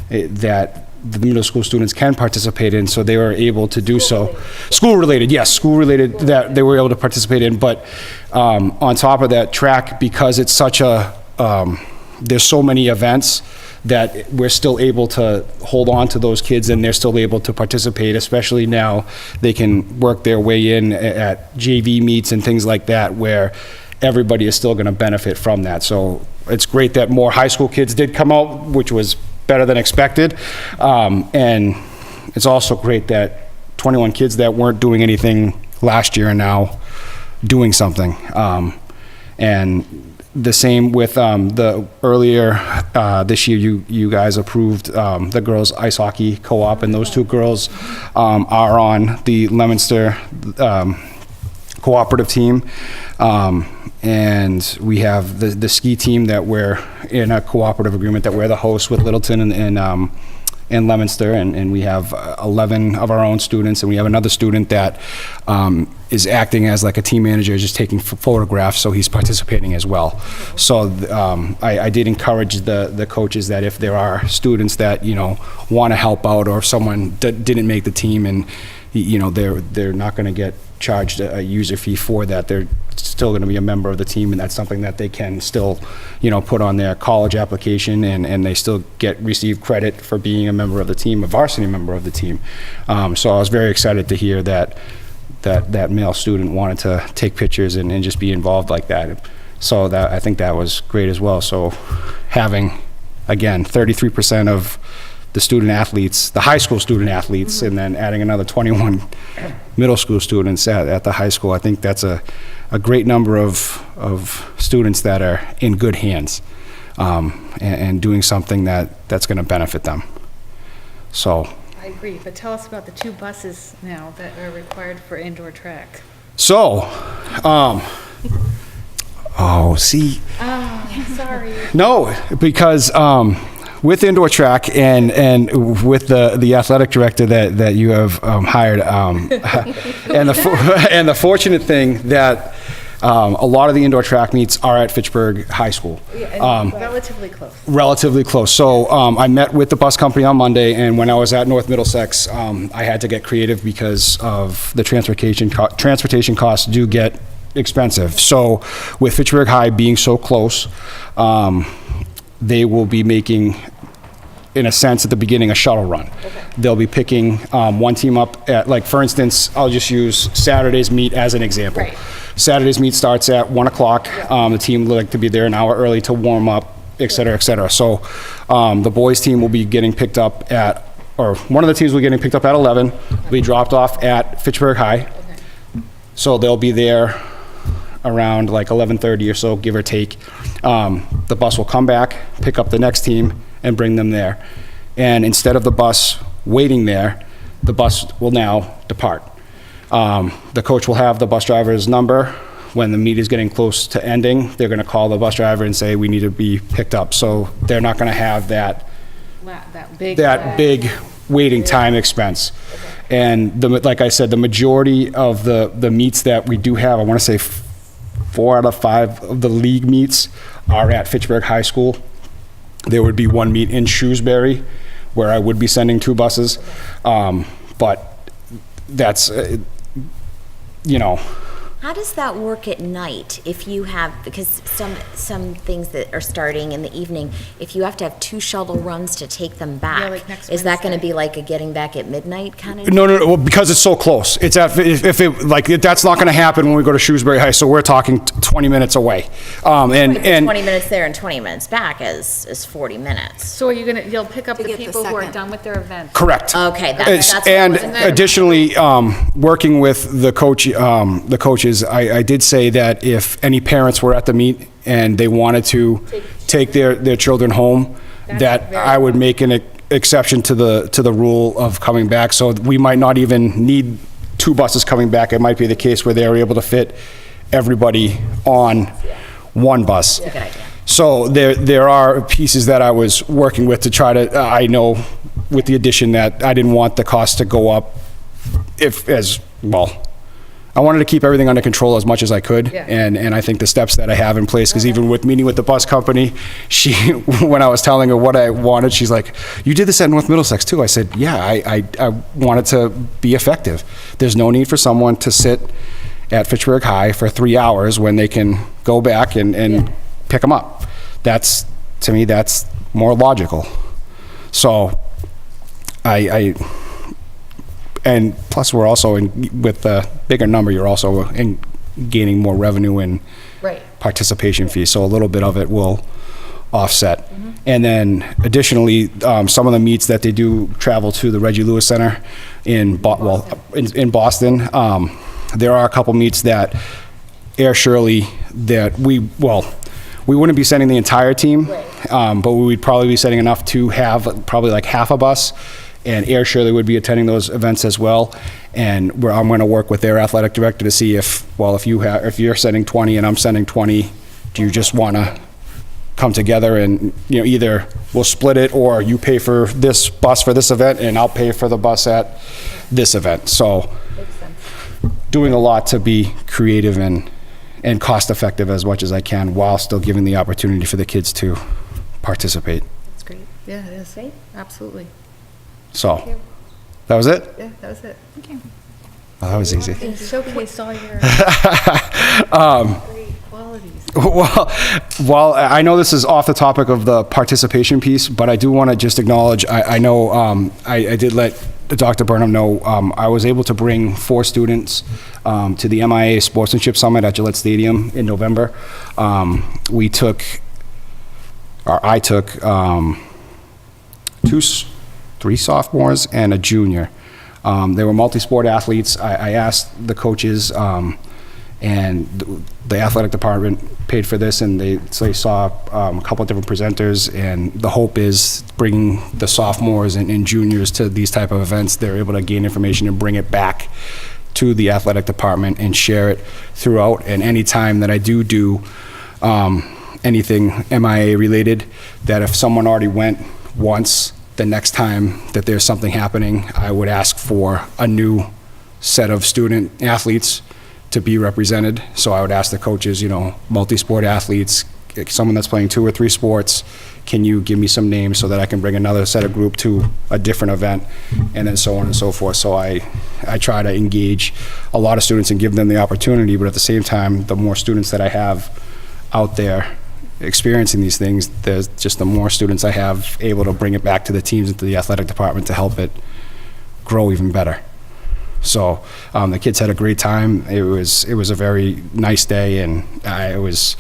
that the middle school students can participate in, so they were able to do so. School-related, yes, school-related that they were able to participate in, but on top of that, track, because it's such there's so many events that we're still able to hold on to those kids and they're still able to participate, especially now they can work their way in at JV meets and things like that, where everybody is still going to benefit from that. So it's great that more high school kids did come out, which was better than expected. And it's also great that 21 kids that weren't doing anything last year are now doing something. And the same with the earlier this year, you guys approved the girls ice hockey co-op, and those 2 girls are on the Leominster cooperative team. And we have the ski team that we're in a cooperative agreement that we're the hosts with Littleton and Leominster, and we have 11 of our own students, and we have another student that is acting as like a team manager, just taking photographs, so he's participating as well. So I did encourage the coaches that if there are students that want to help out, or if someone didn't make the team and they're not going to get charged a user fee for that, they're still going to be a member of the team, and that's something that they can still put on their college application, and they still receive credit for being a member of the team, a varsity member of the team. So I was very excited to hear that male student wanted to take pictures and just be involved like that. So I think that was great as well. So having, again, 33% of the student athletes, the high school student athletes, and then adding another 21 middle school students at the high school, I think that's a great number of students that are in good hands, and doing something that's going to benefit them. So I agree, but tell us about the 2 buses now that are required for indoor track. So, Sorry. No, because with indoor track and with the athletic director that you have hired, and the fortunate thing that a lot of the indoor track meets are at Fitchburg High School. Relatively close. Relatively close. So I met with the bus company on Monday, and when I was at North Middlesex, I had to get creative because of the transportation costs do get expensive. So with Fitchburg High being so close, they will be making, in a sense, at the beginning, a shuttle run. Okay. They'll be picking one team up at, like, for instance, I'll just use Saturday's meet as an example. Right. Saturday's meet starts at 1 o'clock. The team would like to be there an hour early to warm up, et cetera, et cetera. So the boys team will be getting picked up at, or one of the teams will be getting picked up at 11, will be dropped off at Fitchburg High. Okay. So they'll be there around like 11:30 or so, give or take. The bus will come back, pick up the next team, and bring them there. And instead of the bus waiting there, the bus will now depart. The coach will have the bus driver's number. When the meet is getting close to ending, they're gonna call the bus driver and say, we need to be picked up. So they're not gonna have that big waiting time expense. And like I said, the majority of the meets that we do have, I wanna say 4 out of 5 of the league meets are at Fitchburg High School. There would be one meet in Shrewsbury where I would be sending 2 buses. But that's, How does that work at night if you have, because some things that are starting in the evening, if you have to have 2 shuttle runs to take them back, like next is that going to Wednesday. be like a getting back at midnight kind of? No, well, because it's so close. It's that's not gonna happen when we go to Shrewsbury High, so we're talking 20 minutes away. And 20 minutes there and 20 minutes back is 40 minutes. So are you'll pick up the get the people who are second. done with their events? correct. Okay, that's what And wasn't there. additionally, working with the coaches, I did say that if any parents were at the meet and they wanted to take their children home, that I would make an exception to the rule of coming back. So we might not even need 2 buses coming back. It might be the case where they were able to fit everybody on one bus. Good idea. So there are pieces that I was working with to try to, I know with the addition that I didn't want the cost to go up I wanted to keep everything under control as much as I could. Yeah. And I think the steps that I have in place, because even with meeting with the bus company, when I was telling her what I wanted, she's like, you did this at North Middlesex too. I said, yeah, I wanted to be effective. There's no need for someone to sit at Fitchburg High for 3 hours when they can go back and pick them up. To me, that's more logical. So and plus we're also with the bigger number, you're also gaining more revenue and Right. participation fees. So a little bit of it will offset. And then additionally, some of the meets that they do travel to the Reggie Lewis Center in Boston. There are a couple meets that Air Shirley that we wouldn't be sending the entire team, but we would probably be sending enough to have probably like half a bus. And Air Shirley would be attending those events as well. And I'm going to work with their athletic director to see if you're sending 20 and I'm sending 20, do you just want to come together and, either we'll split it or you pay for this bus for this event and I'll pay for the bus at this event. So doing a lot to be creative and cost effective as much as I can while still giving the opportunity for the kids to participate. That's great. Yeah, it is. Absolutely. So, that was it? Yeah, that was it. Okay. Oh, that was easy. Showcase all your great qualities. Well, I know this is off the topic of the participation piece, but I do want to just acknowledge, I know I did let Dr. Burnham know, I was able to bring 4 students to the MIA Sportsmanship Summit at Gillette Stadium in November. I took 3 sophomores and a junior. They were multi-sport athletes. I asked the coaches, and the athletic department paid for this, and they saw a couple of different presenters, and the hope is bringing the sophomores and juniors to these type of events. They're able to gain information and bring it back to the athletic department and share it throughout. And any time that I do anything MIA related, that if someone already went once, the next time that there's something happening, I would ask for a new set of student athletes to be represented. So I would ask the coaches, multi-sport athletes, someone that's playing 2 or 3 sports, can you give me some names so that I can bring another set of group to a different event, and then so on and so forth. So I try to engage a lot of students and give them the opportunity, but at the same time, the more students that I have out there experiencing these things, there's just the more students I have able to bring it back to the teams and to the athletic department to help it grow even better. So the kids had a great time. It was a very nice day, and it was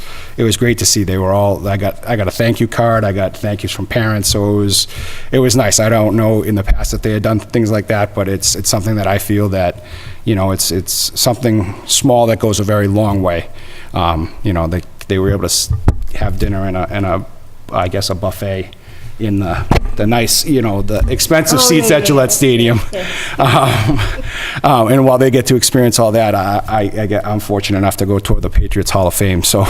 great to see. They were all. I got a thank you card. I got thank yous from parents. So it was nice. I don't know in the past that they had done things like that, but it's something that I feel that it's something small that goes a very long way. They were able to have dinner and a I guess, a buffet in the nice, the expensive seats at Gillette Stadium. And while they get to experience all that, I'm fortunate enough to go toward the Patriots Hall of Fame. So,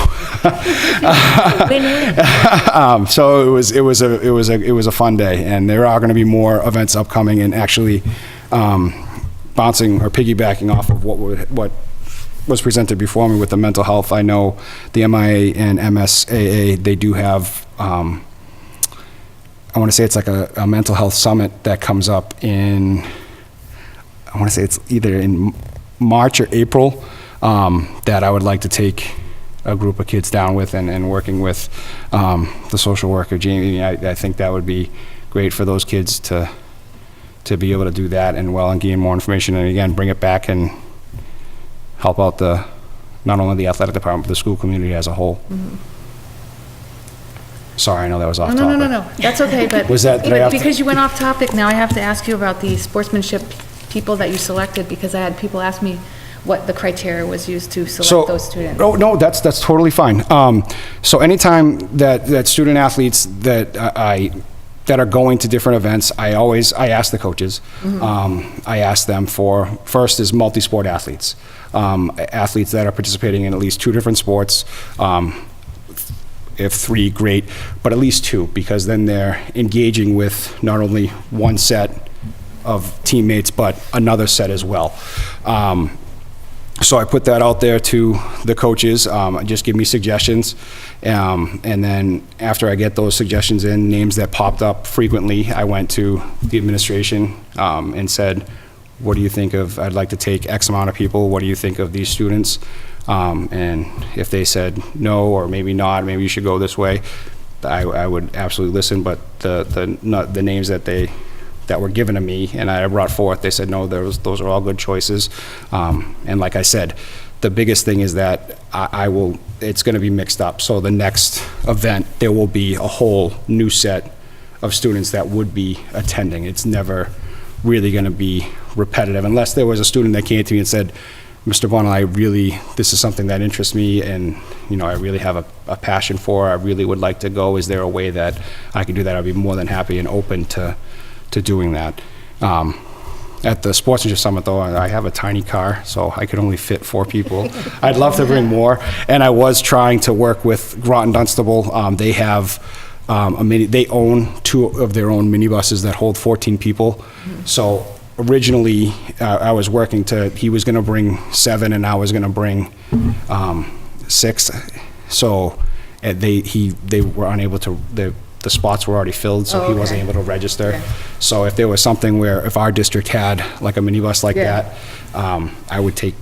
so it was a fun day, and there are going to be more events upcoming, and actually bouncing or piggybacking off of what was presented before me with the mental health. I know the MIA and MSAA, they do have. I want to say it's like a mental health summit that comes up I want to say it's either in March or April, that I would like to take a group of kids down with and working with the social worker, Jamie. I think that would be great for those kids to be able to do that and gain more information, and again, bring it back and help out not only the athletic department, but the school community as a whole. Mm-hmm. Sorry, I know that was off No, topic. no, that's okay, but. Was that- did I have to- Because you went off topic, now I have to ask you about the sportsmanship people that you selected, because I had people ask me what the criteria was used to select those students. No, that's totally fine. So anytime that student athletes that are going to different events, I ask the coaches. I ask them first is multi-sport athletes. Athletes that are participating in at least 2 different sports. If 3, great, but at least 2, because then they're engaging with not only one set of teammates, but another set as well. So I put that out there to the coaches, just give me suggestions, and then after I get those suggestions in, names that popped up frequently, I went to the administration and said, what do you think of, I'd like to take X amount of people, what do you think of these students? And if they said no, or maybe not, maybe you should go this way, I would absolutely listen, but the names that were given to me and I brought forth, they said, no, those are all good choices. And like I said, the biggest thing is that it's going to be mixed up. So the next event, there will be a whole new set of students that would be attending. It's never really going to be repetitive, unless there was a student that came to me and said, Mr. Bonnell, this is something that interests me, and I really have a passion for. I really would like to go. Is there a way that I can do that? I'd be more than happy and open to doing that. At the Sportsmanship Summit, though, I have a tiny car, so I could only fit 4 people. I'd love to bring more, and I was trying to work with Groton Dunstable. They have they own 2 of their own minibuses that hold 14 people. So originally, I was working he was going to bring 7, and I was going to bring 6. So they were unable to. The spots were already filled, so he wasn't able to register. Okay. So if there was something where, if our district had like a minibus like that, I would take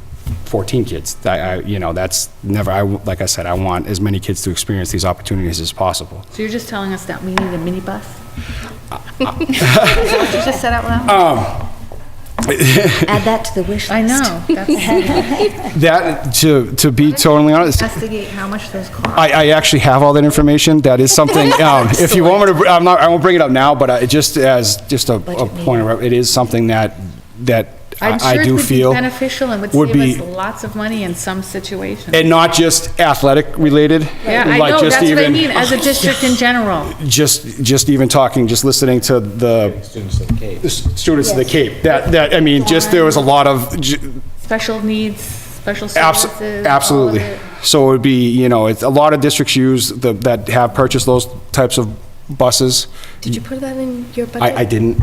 14 kids. That's never, like I said, I want as many kids to experience these opportunities as possible. So you're just telling us that we need a minibus? Is that what you just said out loud? Add that to the wish list. I know. That, to be totally honest, Investigate how much those cost. I actually have all that information. That is something, if you want me to, I won't bring it up now, but a point of, it is something that I'm I sure it do would be feel beneficial and would save us lots of money in some situations. and not just athletic related. Yeah, I like know, just that's what I even- mean, as a district in general. Just even talking, just listening to the Students of the Cape. students of the Cape. That I mean, just there was a lot of. Special needs, special services. all of Absolutely. it. So it would be, it's a lot of districts that have purchased those types of buses. Did you put that in your budget? I didn't.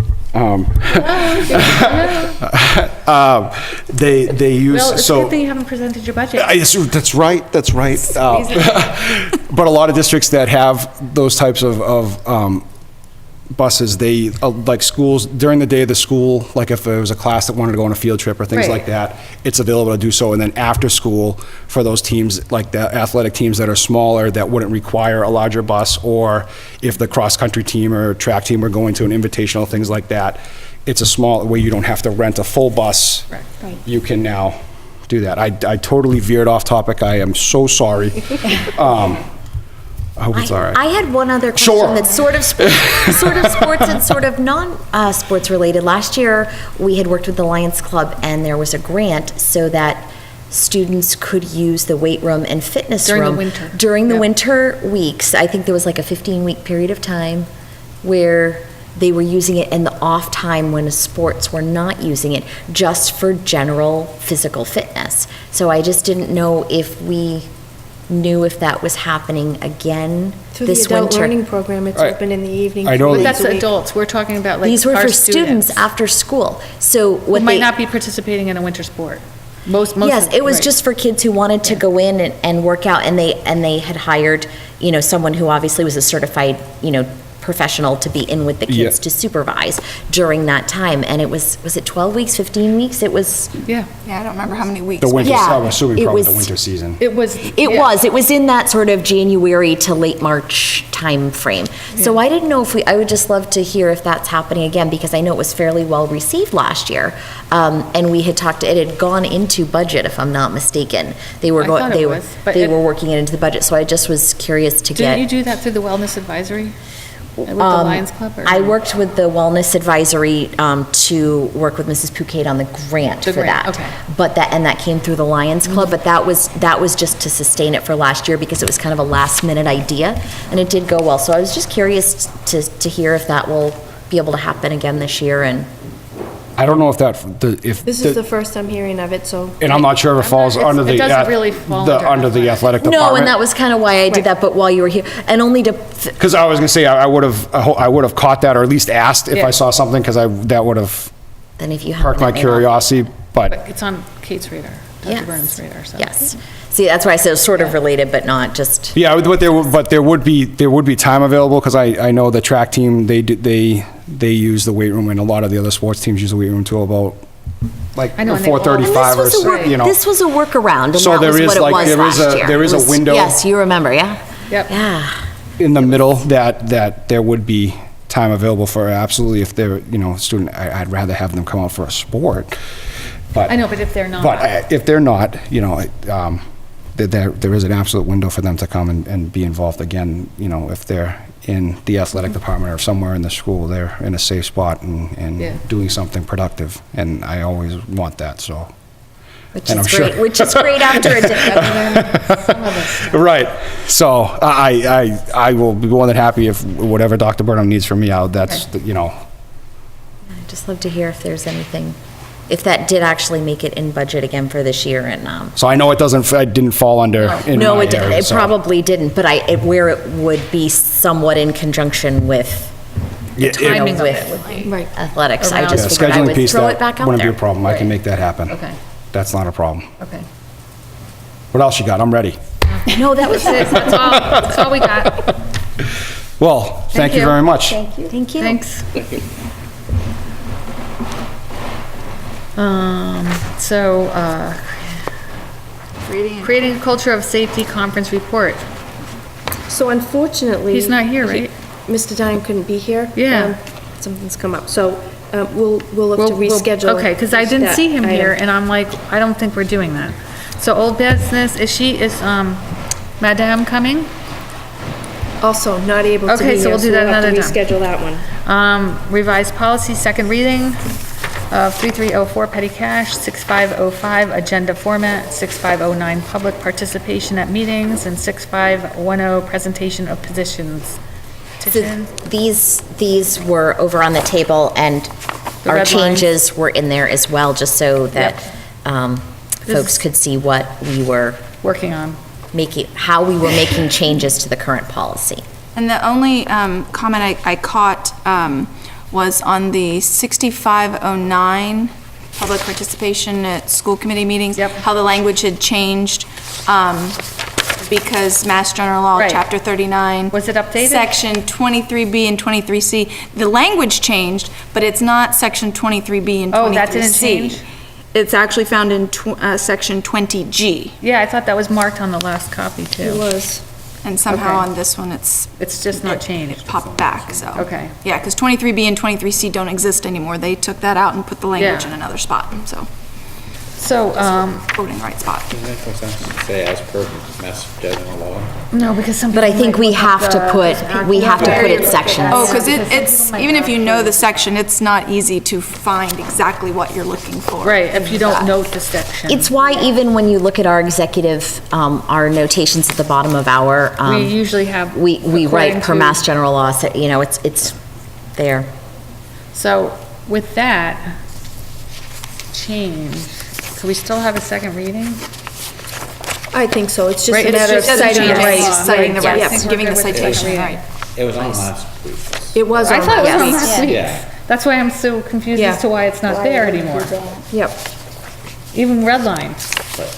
They use, Well, it's a so. good thing you haven't presented your budget. That's right. But a lot of districts that have those types of buses, they, like schools, during the day of the school, like if there was a class that wanted to go on a field trip or things Right. like that, it's available to do so. And then after school, for those teams, like the athletic teams that are smaller, that wouldn't require a larger bus, or if the cross-country team or track team were going to an invitational, things like that, it's a small, where you don't have to rent a full bus. Right. You can now do that. I totally veered off topic. I am so sorry. I hope it's all right. I had one other question Sure. that's sort of sports and sort of non-sports related. Last year, we had worked with the Lions Club, and there was a grant so that students could use the weight room and fitness room. During the winter. During the Yep. winter weeks. I think there was like a 15-week period of time where they were using it in the off time when sports were not using it, just for general physical fitness. So I just didn't know if we knew if that was happening again Through the this adult winter. learning program, it's open in the evening. I know 3 But days that's a week. adults, we're talking about like These were our for students after school. So Who what might they, not be participating in a winter sport. Most yes, it was right. just for kids who wanted to go in and work out, and they had hired, someone who obviously was a certified, professional to be in with the kids Yeah. to supervise during that time. And it was it 12 weeks, 15 weeks? It was, Yeah. Yeah, I don't remember how many weeks. The winter, Yeah, I'm assuming it probably the was- winter season. It was. it was in that sort of January to late March time frame. So I didn't know if I would just love to hear if that's happening again, because I know it was fairly well received last year. And we had talked, it had gone into budget, if I'm not mistaken. They were I thought it was, but they it- were working it into the budget, so I just was curious to Didn't get. you do that through the Wellness Advisory? With the Lions Club? Or I no? worked with the Wellness Advisory to work with Mrs. Pouquet on the grant The for grant, that. okay. But that came through the Lions Club, but that was just to sustain it for last year, because it was kind of a last minute idea, and it did go well. So I was just curious to hear if that will be able to happen again this year. And I don't know if This is the first I'm hearing of it, so. and I'm not sure if it falls It's- under it the, doesn't really fall under the athletic no, department. and that was kind of why I did that, but while you were here, and only to, Because I was gonna say, I would have caught that, or at least asked if Yeah. I saw something, because that would have then if you have. perked my curiosity, but But it's on Kate's radar, Dr. Yes. Burnham's radar, so. Yes. See, that's why I said it was sort of related, but not just. yeah, but there would be time available, because I know the track team, they use the weight room, and a lot of the other sports teams use the weight room too, about like I know, and they all- 4:35 or This was a so, work- you know. This was a workaround, and So that there was is what it like- was there is last a- year. there is It a was- window- Yes, you remember, yeah? Yep. Yeah. in the middle that there would be time available for absolutely, if they're, student, I'd rather have them come out for a sport. But I know, but if they're not. But if they're not, there is an absolute window for them to come and be involved again, if they're in the athletic department or somewhere in the school, they're in a safe spot and Yeah. doing something productive, and I always want that, so. Which And is I'm sure- great, which is great after a day. Right, so I will be more than happy if whatever Dr. Burnham needs from me, that's, I'd just love to hear if there's anything, if that did actually make it in budget again for this year, and, so I know it didn't fall under, in no, my it area, so. probably didn't, but where it would be somewhat in conjunction with Yeah, Timing of with it would be. Right. athletics, I Around- just Yeah, figured I scheduling would piece, throw that it back out wouldn't be there. a problem, I can Right. make that happen. Okay, That's not a problem. okay. What else you got? I'm ready. No, that was it. That's all we got. Well, thank you you. very much. Thank you. Thank you. Thanks. So, creating a culture of safety conference report. So unfortunately. He's not here, right? Mr. Dine couldn't be here. Yeah. Something's come up, so we'll look to We'll- reschedule. Okay, because I didn't that see him here, item. and I'm like, I don't think we're doing that. So old business, is Madame coming? Also not able to be Okay, here, so we'll do that we'll have to another time. reschedule that one. Revised policy, second reading of 3304 petty cash, 6505 agenda format, 6509 public participation at meetings, and 6510 presentation of positions. Petition. These were over on the table, and The our red lines. changes were in there as well, just so that This folks is- could see what we were Working on. how we were making changes to the current policy. And the only comment I caught was on the 6509, public participation at school committee meetings. Yep. How the language had changed because Mass General Law, Right. Chapter 39. Was it updated? Section 23B and 23C. The language changed, but it's not Section 23B and 23C. Oh, that didn't change? It's actually found in Section 20G. Yeah, I thought that was marked on the last copy, It too. was. And somehow Okay. on this one, it's It's just not changed. popped back, so. Okay. Yeah, because 23B and 23C don't exist anymore. They took that out and put the language Yeah. in another spot, so. So, voting right spot. Doesn't it make sense to say as per Mass General law? no, because some But I people think might we look have up to the- put, we have to put it sections. Oh, because it's, even if you know the section, it's not easy to find exactly what you're looking for. Right, if you don't note the section. It's why even when you look at our executive, our notations at the bottom of our, We usually have. we write according per to- Mass General Law, so, you know, it's there. So with that change, could we still have a second reading? I think so, it's just Right, a it's matter of just citing the change. right. Citing the right, Yes. giving the We're good with citation, second right. It was on last week. It was I on thought it was on last last week. week. Yeah. That's why I'm so confused Yeah. as to why it's not there anymore. Yep. Even redlined. Right.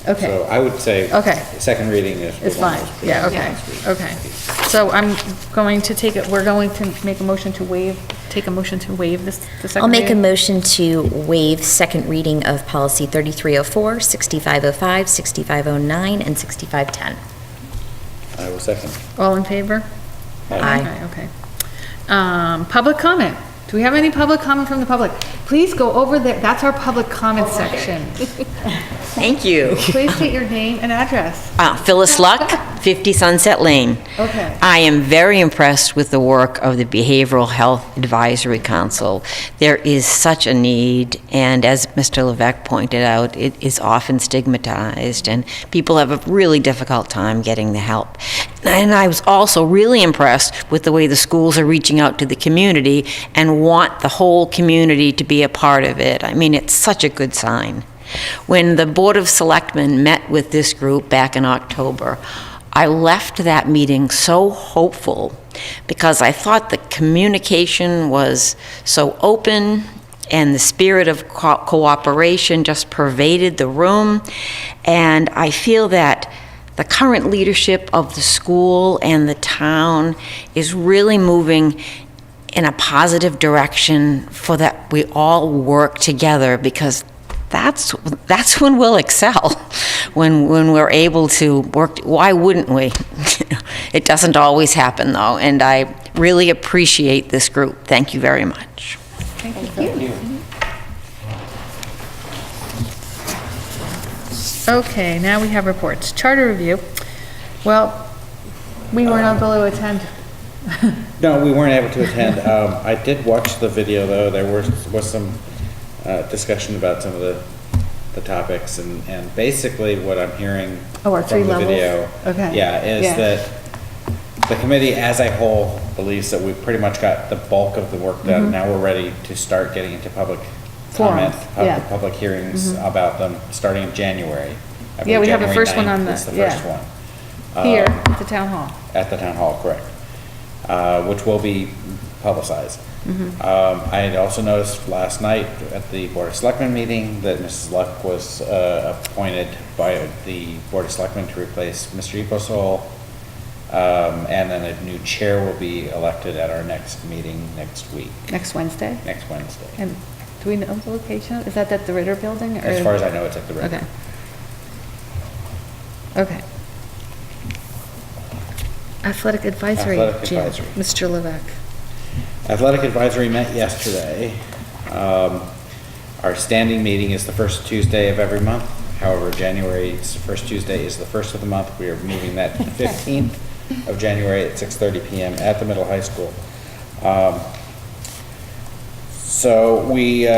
Okay. So I would say. Okay. Second reading is. It's the one fine, that was yeah, presented okay, last week. okay. So I'm going to take it, we're going to make a motion to waive, take a motion to waive this, the second I'll make a reading? motion to waive second reading of policy 3304, 6505, 6509, and 6510. I will second. All in favor? Aye. Okay. Public comment. Do we have any public comment from the public? Please go over there, that's our public comment section. Thank you. Please state your name and address. Phyllis Luck, 50 Sunset Lane. Okay. I am very impressed with the work of the Behavioral Health Advisory Council. There is such a need, and as Mr. Levesque pointed out, it is often stigmatized, and people have a really difficult time getting the help. And I was also really impressed with the way the schools are reaching out to the community and want the whole community to be a part of it. I mean, it's such a good sign. When the Board of Selectmen met with this group back in October, I left that meeting so hopeful because I thought the communication was so open and the spirit of cooperation just pervaded the room. And I feel that the current leadership of the school and the town is really moving in a positive direction for that we all work together, because that's when we'll excel, when we're able to work. Why wouldn't we? It doesn't always happen though, and I really appreciate this group. Thank you very much. Thank you. Okay, now we have reports. Charter review. Well, we were not able to attend. No, we weren't able to attend. I did watch the video, though. There was some discussion about some of the topics, and basically what I'm hearing Oh, our from three the levels? video, Okay. yeah, is Yeah. that the committee as a whole believes that we've pretty much got the bulk of the work done. Mhm. Now we're ready to start getting into public Forums, comment, yeah. public hearings Mhm. about them, starting in January. I Yeah, believe we have the January first one 9th on the- is the yeah. first one. Here, at the town hall. At the town hall, correct. Which will be publicized. Mhm. I had also noticed last night at the Board of Selectmen meeting that Mrs. Luck was appointed by the Board of Selectmen to replace Mr. Ecosol. And then a new chair will be elected at our next meeting next week, Next Wednesday? next Wednesday. And do we know the location? Is that at the Ritter Building? As or- far as I know, it's at the Ritter. Okay. Okay. Athletic Advisory, Athletic Jim. Advisory. Mr. Levesque. Athletic Advisory met yesterday. Our standing meeting is the first Tuesday of every month. However, January's first Tuesday is the first of the month. We are moving that to the 15th of January at 6:30 PM at the middle high school. So we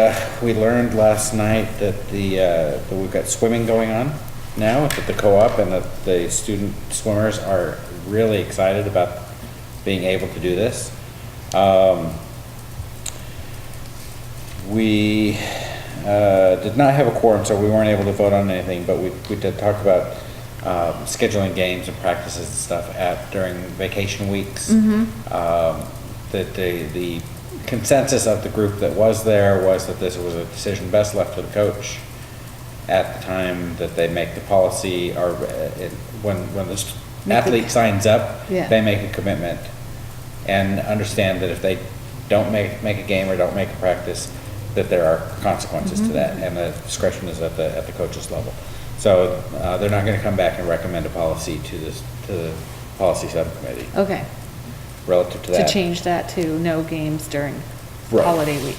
learned last night that that we've got swimming going on now at the co-op, and that the student swimmers are really excited about being able to do this. We did not have a quorum, so we weren't able to vote on anything, but we did talk about scheduling games and practices and stuff during vacation weeks. That the consensus of the group that was there was that this was a decision best left to the coach at the time that they make the policy, or when the athlete signs up, Yeah. they make a commitment and understand that if they don't make a game or don't make a practice, that there are consequences to that, and the discretion is at the coach's level. So they're not going to come back and recommend a policy to the policy subcommittee Okay. relative to To that. change that to no games during Right. holiday weeks.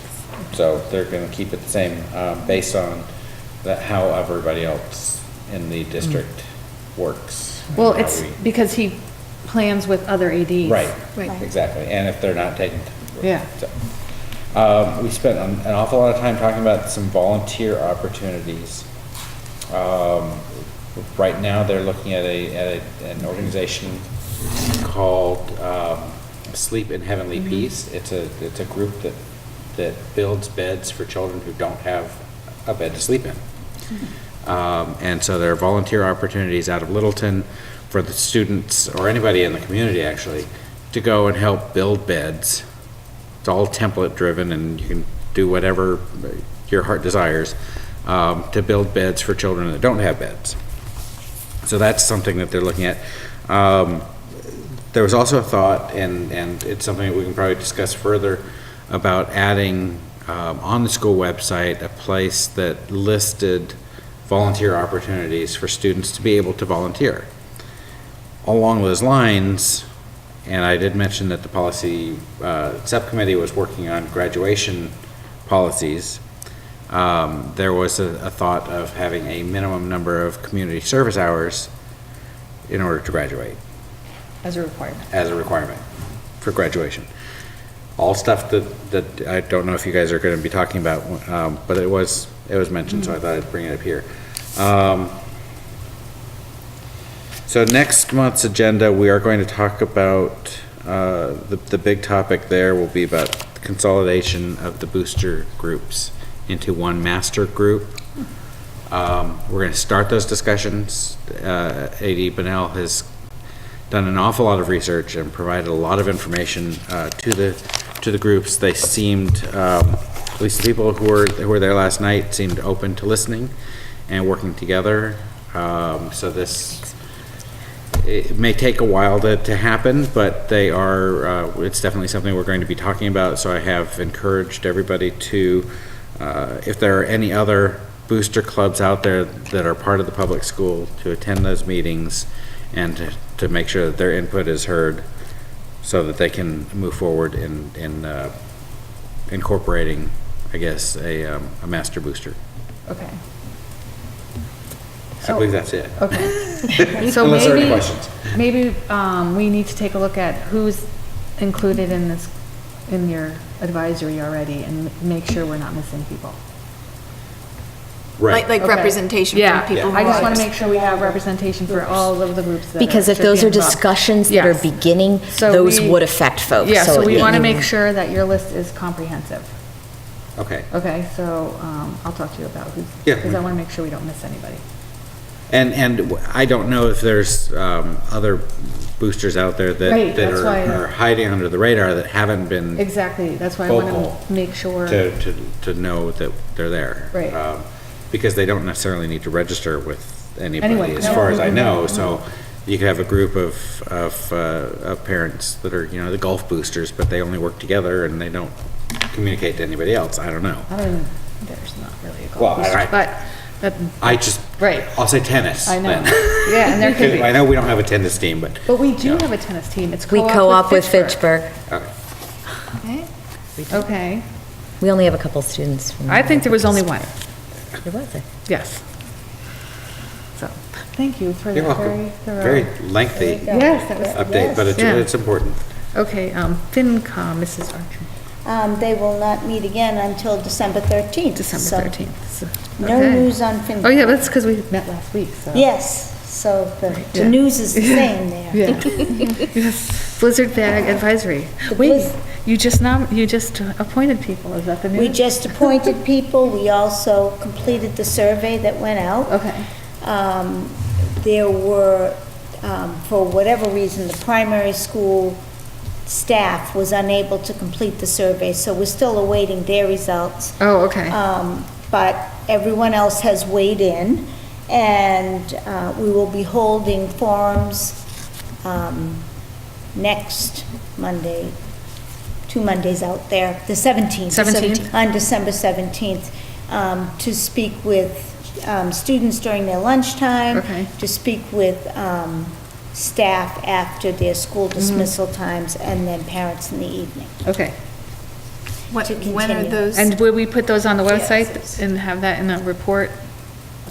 So they're going to keep it the same based on that how everybody else in the district works. and Well, how it's we- because he plans with other ADs. Right, Right. exactly, and if they're not taking. Yeah. We spent an awful lot of time talking about some volunteer opportunities. Right now, they're looking at an organization called, Sleep in Heavenly Peace. It's a group that builds beds for children who don't have a bed to sleep in. And so there are volunteer opportunities out of Littleton for the students, or anybody in the community actually, to go and help build beds. It's all template driven and you can do whatever your heart desires, to build beds for children that don't have beds. So that's something that they're looking at. There was also a thought, and it's something that we can probably discuss further, about adding on the school website a place that listed volunteer opportunities for students to be able to volunteer. Along those lines, and I did mention that the policy subcommittee was working on graduation policies, there was a thought of having a minimum number of community service hours in order to graduate. As a requirement. As a requirement for graduation. All stuff that I don't know if you guys are going to be talking about, but it was mentioned, so I thought I'd bring it up here. So next month's agenda, we are going to talk about, the big topic there will be about the consolidation of the booster groups into one master group. We're going to start those discussions. AD Bunnell has done an awful lot of research and provided a lot of information to the groups. They seemed, at least the people who were there last night, seemed open to listening and working together. So it may take a while to happen, but they are, it's definitely something we're going to be talking about. So I have encouraged everybody to, if there are any other booster clubs out there that are part of the public school, to attend those meetings and to make sure that their input is heard so that they can move forward in incorporating, I guess, a master booster. Okay. I believe that's it. Okay. So Unless there are any questions. maybe we need to take a look at who's included in this, in your advisory already, and make sure we're not missing people. Right. Like Okay. representation Yeah. from people who I just are- want to make sure we have representation for all of the groups that Because if should be those are involved. discussions that are Yes. beginning, So those we- would affect folks. Yeah, so we it- want to you- make sure that your list is comprehensive. Okay. Okay, so I'll talk to you about who's, Yeah. because I want to make sure we don't miss anybody. And I don't know if there's other boosters out there Right, that that's why- are hiding under the radar that haven't been Exactly, that's why I want vocal to make sure. to know that they're there. Right. Because they don't necessarily need to register with anybody, Anyone, as no. far as I know. Mhm. So you could have a group of parents that are, the golf boosters, but they only work together and they don't communicate to anybody else. I don't know. I don't even, there's not really a Well, golf booster, right. but, that- I just, right. I'll say tennis. I know. then. Yeah, and there could be. I know we don't have a tennis team, but. But we do have a tennis team, it's We co-op co-op with Fitchburg. Fitchburg. Okay. Okay, We only have a couple students. from- I think there was only one, There was a. yes. So, thank you for You're that welcome. very thorough. Very lengthy Yes, that was. update, but Yeah. it's important. Okay, FinCom, Mrs. Archer. They will not meet again until December 13th. December so 13th. so- No okay. news on FinCom. Oh, yeah, that's because we met last week, so. Yes, so the Yeah. news is the same there. Yeah. Yes. Blizzard Bag Advisory. Wait, you just appointed people, is that the news? We just appointed people. We also completed the survey that went out. Okay. There were, for whatever reason, the primary school staff was unable to complete the survey, so we're still awaiting their results. Oh, okay. But everyone else has weighed in, and we will be holding forums next Monday, 2 Mondays out there, the 17th. 17th? On December 17th, to speak with students during their lunchtime. Okay. To speak with staff after their school dismissal times, and then parents in the evening. Okay. When are continue. those? And will we put those on the website and have that in a report?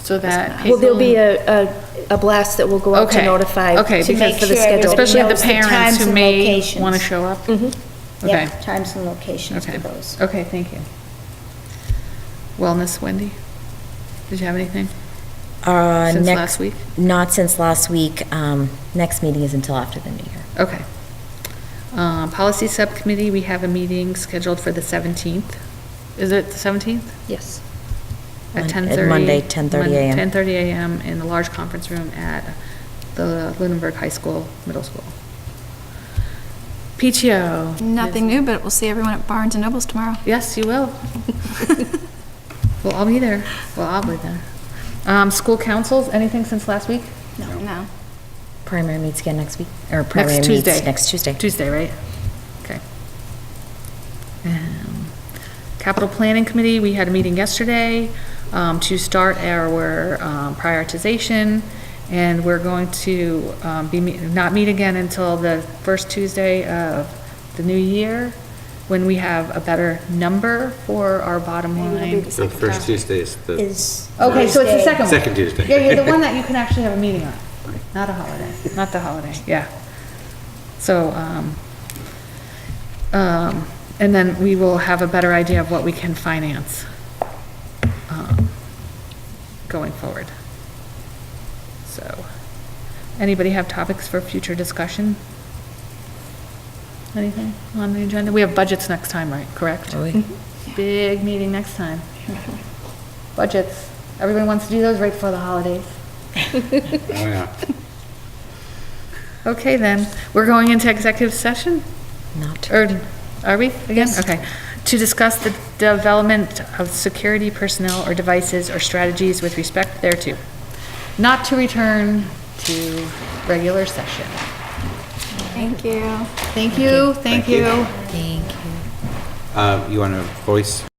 so that Well, there'll be people- a blast that will go out to Okay. notify. Okay, to because make for the sure schedule. especially the knows the parents times who and may locations. want to show up. Mm-hmm. Okay. Yep, times and locations for Okay. those. Okay, thank you. Wellness, Wendy? Did you have anything? Since last week? Not since last week. Next meeting is until after the new year. Okay. Policy Subcommittee, we have a meeting scheduled for the 17th. Is it the 17th? Yes. At Mon- 10:30. Monday, 10:30 a.m. 10:30 a.m. in the large conference room at the Lunenburg High School, Middle School. PTO. Nothing new, but we'll see everyone at Barnes and Nobles tomorrow. Yes, you will. Well, I'll be there. Well, I'll be there. School councils, anything since last week? No. Primary meets again next week, or primary Next meets Tuesday. next Tuesday. Tuesday, right? Okay. Capital Planning Committee, we had a meeting yesterday to start our prioritization, and we're going to not meet again until the first Tuesday of the new year, when we have a better number for our bottom line. The first Tuesday is the. Okay, so it's the second one. Second Tuesday. Yeah, the one that you can actually have a meeting on, not a holiday, not the holiday, yeah. So, and then we will have a better idea of what we can finance, going forward. So, anybody have topics for future discussion? Anything on the agenda? We have budgets next time, right, correct? Big meeting next time. Budgets. Everybody wants to do those right before the holidays. Oh, yeah. Okay, then, we're going into executive session? Not. Or, are we, again? Okay. To discuss the development of security personnel or devices or strategies with respect thereto. Not to return to regular session. Thank you. Thank you, thank you. Thank you. You want to voice?